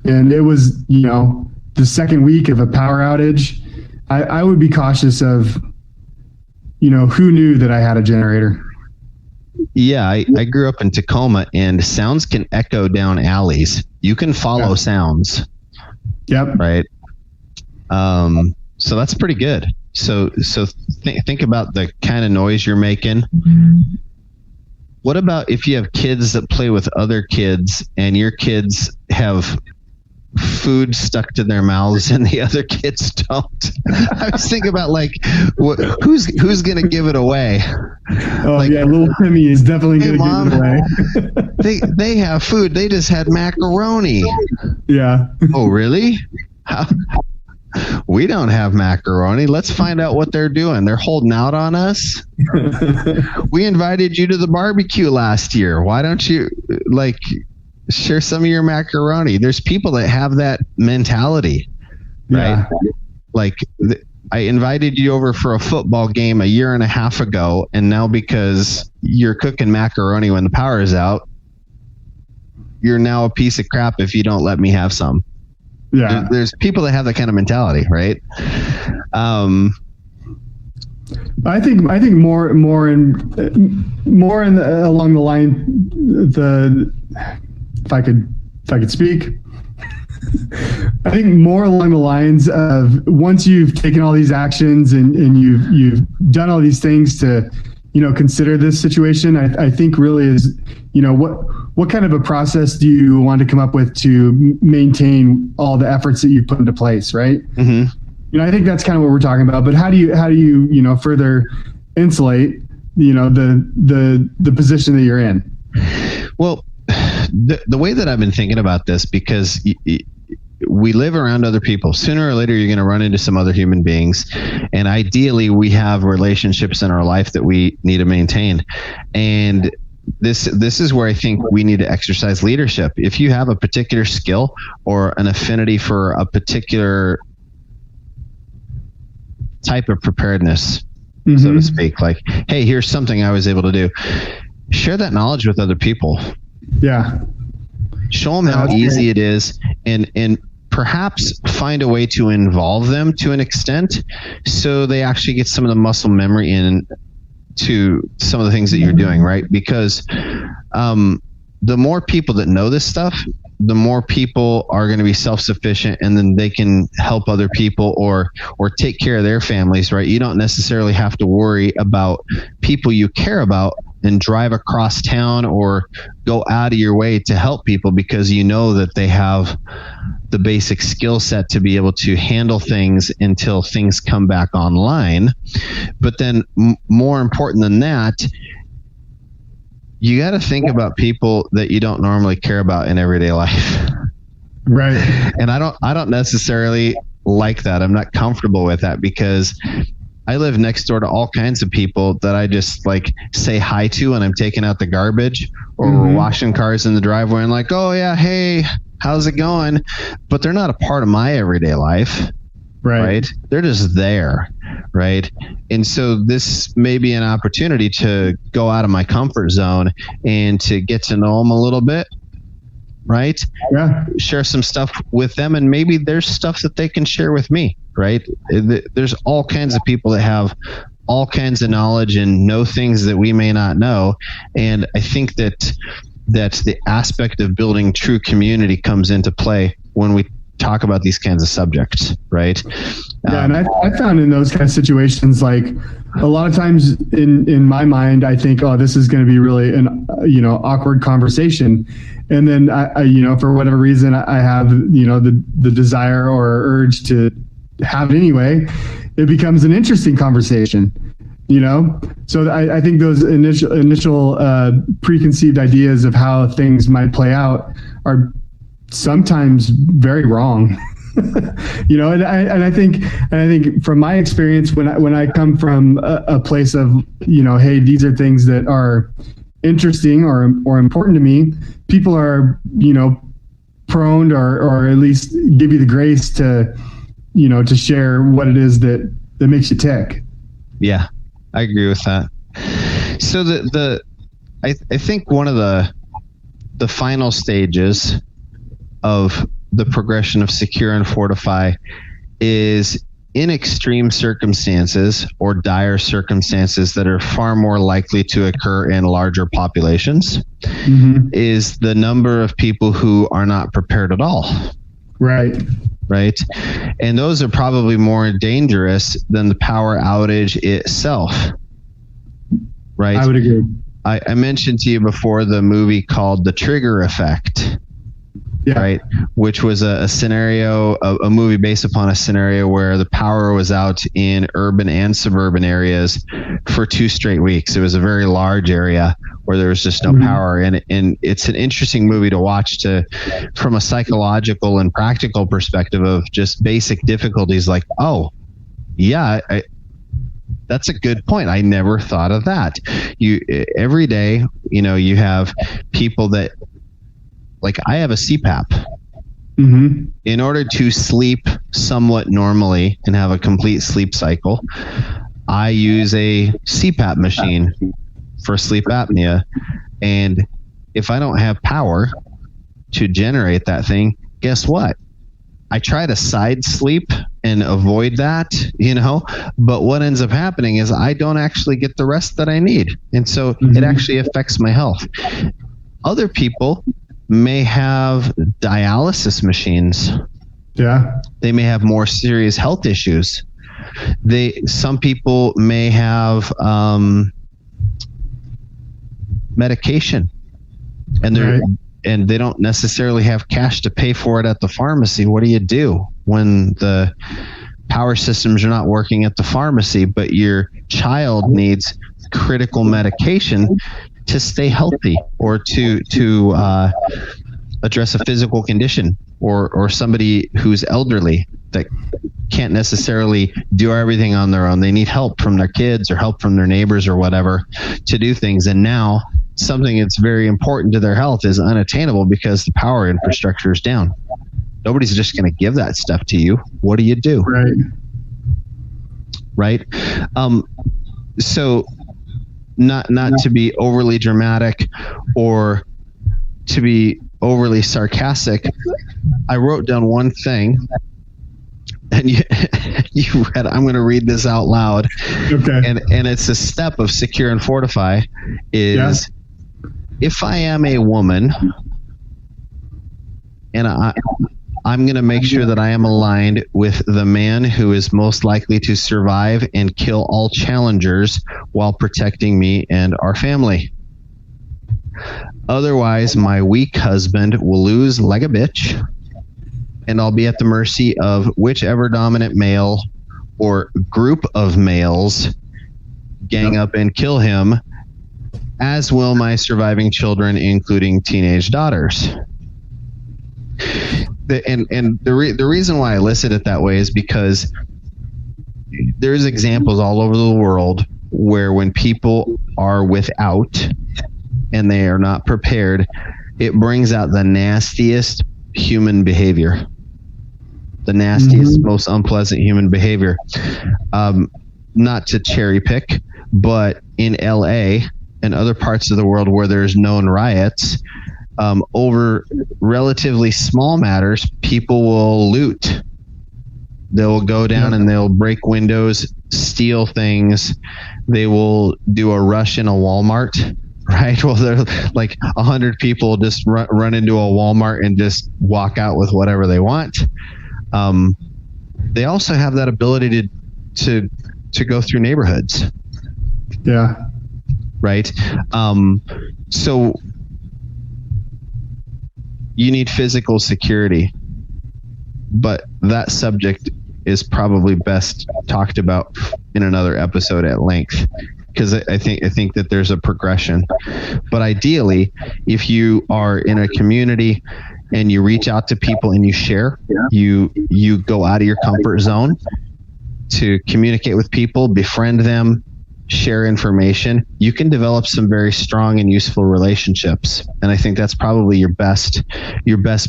and it was, the second week of a power outage, I would be cautious of, who knew that I had a generator. Yeah, I grew up in Tacoma, and sounds can echo down alleys. You can follow sounds. Yep. Right. So that's pretty good. So think about the kind of noise you're making. What about if you have kids that play with other kids and your kids have food stuck to their mouths and the other kids don't? I was thinking about who's going to give it away? Oh yeah, little Timmy is definitely going to give it away. they have food. They just had macaroni. Yeah. Oh really? We don't have macaroni. Let's find out what they're doing. They're holding out on us. We invited you to the barbecue last year. Why don't you share some of your macaroni? There's people that have that mentality, right? Yeah. I invited you over for a football game a year and a half ago, and now because you're cooking macaroni when the power is out, you're now a piece of crap if you don't let me have some. Yeah. There's people that have that kind of mentality, right? I think more along the line, if I could speak, I think more along the lines of, once you've taken all these actions and you've done all these things to, consider this situation, I think really is, what kind of a process do you want to come up with to maintain all the efforts that you've put into place, right? Mm-hmm. I think that's kind of what we're talking about. But how do you further insulate, the position that you're in? Well, the way that I've been thinking about this, because we live around other people. Sooner or later, you're going to run into some other human beings. And ideally, we have relationships in our life that we need to maintain. And this is where I think we need to exercise leadership. If you have a particular skill or an affinity for a particular type of preparedness, mm-hmm. so to speak, like, hey, here's something I was able to do. Share that knowledge with other people. Yeah. Show them how easy it is, and perhaps find a way to involve them to an extent so they actually get some of the muscle memory in to some of the things that you're doing, right? Because the more people that know this stuff, the more people are going to be self-sufficient, and then they can help other people or take care of their families, right? You don't necessarily have to worry about people you care about and drive across town or go out of your way to help people, because you know that they have the basic skill set to be able to handle things until things come back online. But then more important than that, you got to think about people that you don't normally care about in everyday life. Right. And I don't necessarily like that. I'm not comfortable with that, because I live next door to all kinds of people that I just like say hi to when I'm taking out the garbage, or mm-hmm. we're washing cars in the driveway and like, oh yeah, hey, how's it going? But they're not a part of my everyday life. Right? They're just there. Right. And so this may be an opportunity to go out of my comfort zone and to get to know them a little bit. Right. Yeah. Share some stuff with them, and maybe there's stuff that they can share with me. Right. There's all kinds of people that have all kinds of knowledge and know things that we may not know. And I think that the aspect of building true community comes into play when we talk about these kinds of subjects. Right. Yeah. And I found in those kind of situations, like a lot of times in my mind, I think, oh, this is going to be really an, awkward conversation. And then I for whatever reason, I have, the desire or urge to have it anyway. It becomes an interesting conversation, So I think those initial preconceived ideas of how things might play out are sometimes very wrong. And I think from my experience, when I come from a place of, hey, these are things that are interesting or important to me, people are, prone or at least give you the grace to, to share what it is that makes you tick. Yeah, I agree with that. So I think one of the final stages of the progression of Secure and Fortify is, in extreme circumstances or dire circumstances that are far more likely to occur in larger populations, mm-hmm. is the number of people who are not prepared at all. Right. Right. And those are probably more dangerous than the power outage itself. Right. I would agree. I mentioned to you before the movie called The Trigger Effect. Yeah. Right, which was a scenario, a movie based upon a scenario where the power was out in urban and suburban areas for 2 straight weeks. It was a very large area where there was just no mm-hmm. power, and it's an interesting movie to watch from a psychological and practical perspective of just basic difficulties. Like, oh, yeah, that's a good point. I never thought of that. Every day, you have people that. Like, I have a CPAP. Mm-hmm. In order to sleep somewhat normally and have a complete sleep cycle, I use a CPAP machine for sleep apnea. And if I don't have power, to generate that thing, guess what? I try to side sleep and avoid that, but what ends up happening is I don't actually get the rest that I need. And so it actually affects my health. Other people may have dialysis machines. Yeah. They may have more serious health issues. Some people may have medication, and they don't necessarily have cash to pay for it at the pharmacy. What do you do when the power systems are not working at the pharmacy, but your child needs critical medication to stay healthy or to address a physical condition, or somebody who's elderly that can't necessarily do everything on their own? They need help from their kids or help from their neighbors or whatever to do things. And now something that's very important to their health is unattainable because the power infrastructure is down. Nobody's just going to give that stuff to you. What do you do? Right. So not to be overly dramatic or to be overly sarcastic, I wrote down one thing, and you read. I'm going to read this out loud. Okay. And it's a step of Secure and Fortify. Is if I am a woman, and I'm going to make sure that I am aligned with the man who is most likely to survive and kill all challengers while protecting me and our family. Otherwise, my weak husband will lose like a bitch, and I'll be at the mercy of whichever dominant male or group of males gang up and kill him, as will my surviving children, including teenage daughters. The reason why I listed it that way is because there's examples all over the world where when people are without and they are not prepared, it brings out the nastiest human behavior, the nastiest, most unpleasant human behavior. Not to cherry pick, but in LA and other parts of the world where there's known riots, over relatively small matters, people will loot. They'll go down and they'll break windows, steal things. They will do a rush in a Walmart, right? Well, they're like 100 people just run into a Walmart and just walk out with whatever they want. They also have that ability to go through neighborhoods. Yeah. Right. So you need physical security, but that subject is probably best talked about in another episode at length, because I think that there's a progression. But ideally, if you are in a community and you reach out to people and you share, you go out of your comfort zone to communicate with people, befriend them, share information, you can develop some very strong and useful relationships. And I think that's probably your best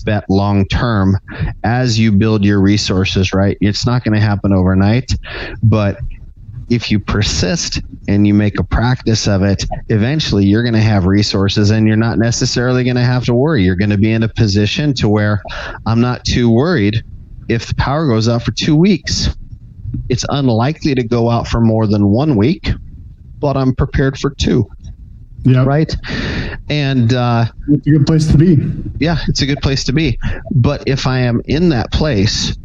bet long term as you build your resources, right? It's not going to happen overnight, but if you persist and you make a practice of it, eventually you're going to have resources and you're not necessarily going to have to worry. You're going to be in a position to where I'm not too worried if the power goes out for 2 weeks. It's unlikely to go out for more than 1 week, but I'm prepared for 2. Yeah. Right. And it's a good place to be. Yeah, it's a good place to be. But if I am in that place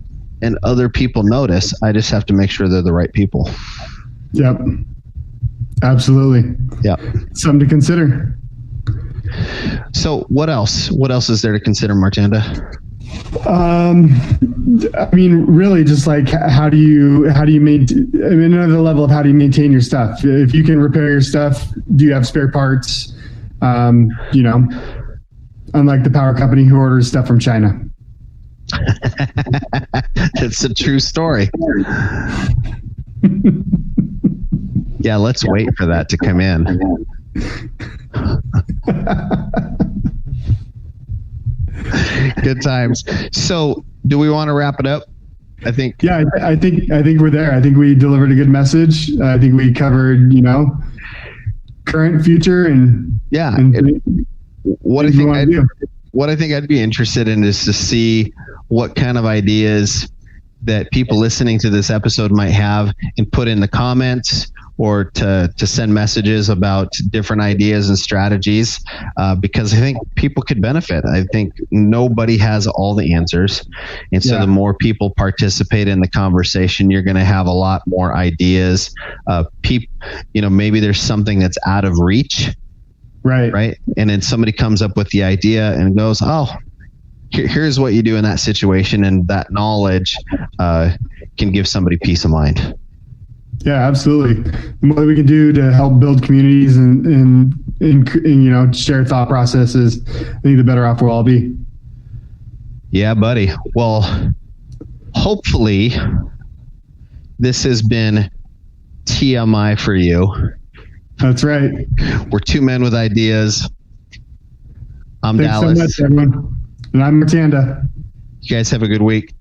and other people notice, I just have to make sure they're the right people. Yep. Absolutely. Yep. Something to consider. So what else? What else is there to consider, Martanda? I mean, really, just like how do you maintain? I mean, another level of how do you maintain your stuff? If you can repair your stuff, do you have spare parts? Unlike the power company who orders stuff from China. It's a true story. Yeah, let's wait for that to come in. Good times. So, do we want to wrap it up? I think. Yeah, I think we're there. I think we delivered a good message. I think we covered, current, future, and yeah. And what I think what I think I'd be interested in is to see what kind of ideas that people listening to this episode might have and put in the comments, or to send messages about different ideas and strategies, because I think people could benefit. I think nobody has all the answers. And so the more people participate in the conversation, you're going to have a lot more ideas. Maybe there's something that's out of reach. Right. And then somebody comes up with the idea and goes, oh, here's what you do in that situation. And that knowledge can give somebody peace of mind. Yeah, absolutely. The more we can do to help build communities and share thought processes, I think the better off we'll all be. Yeah, buddy. Well, hopefully this has been TMI for you. That's right. We're two men with ideas. I'm Thanks Dallas. So much, everyone. And I'm Martanda. You guys have a good week.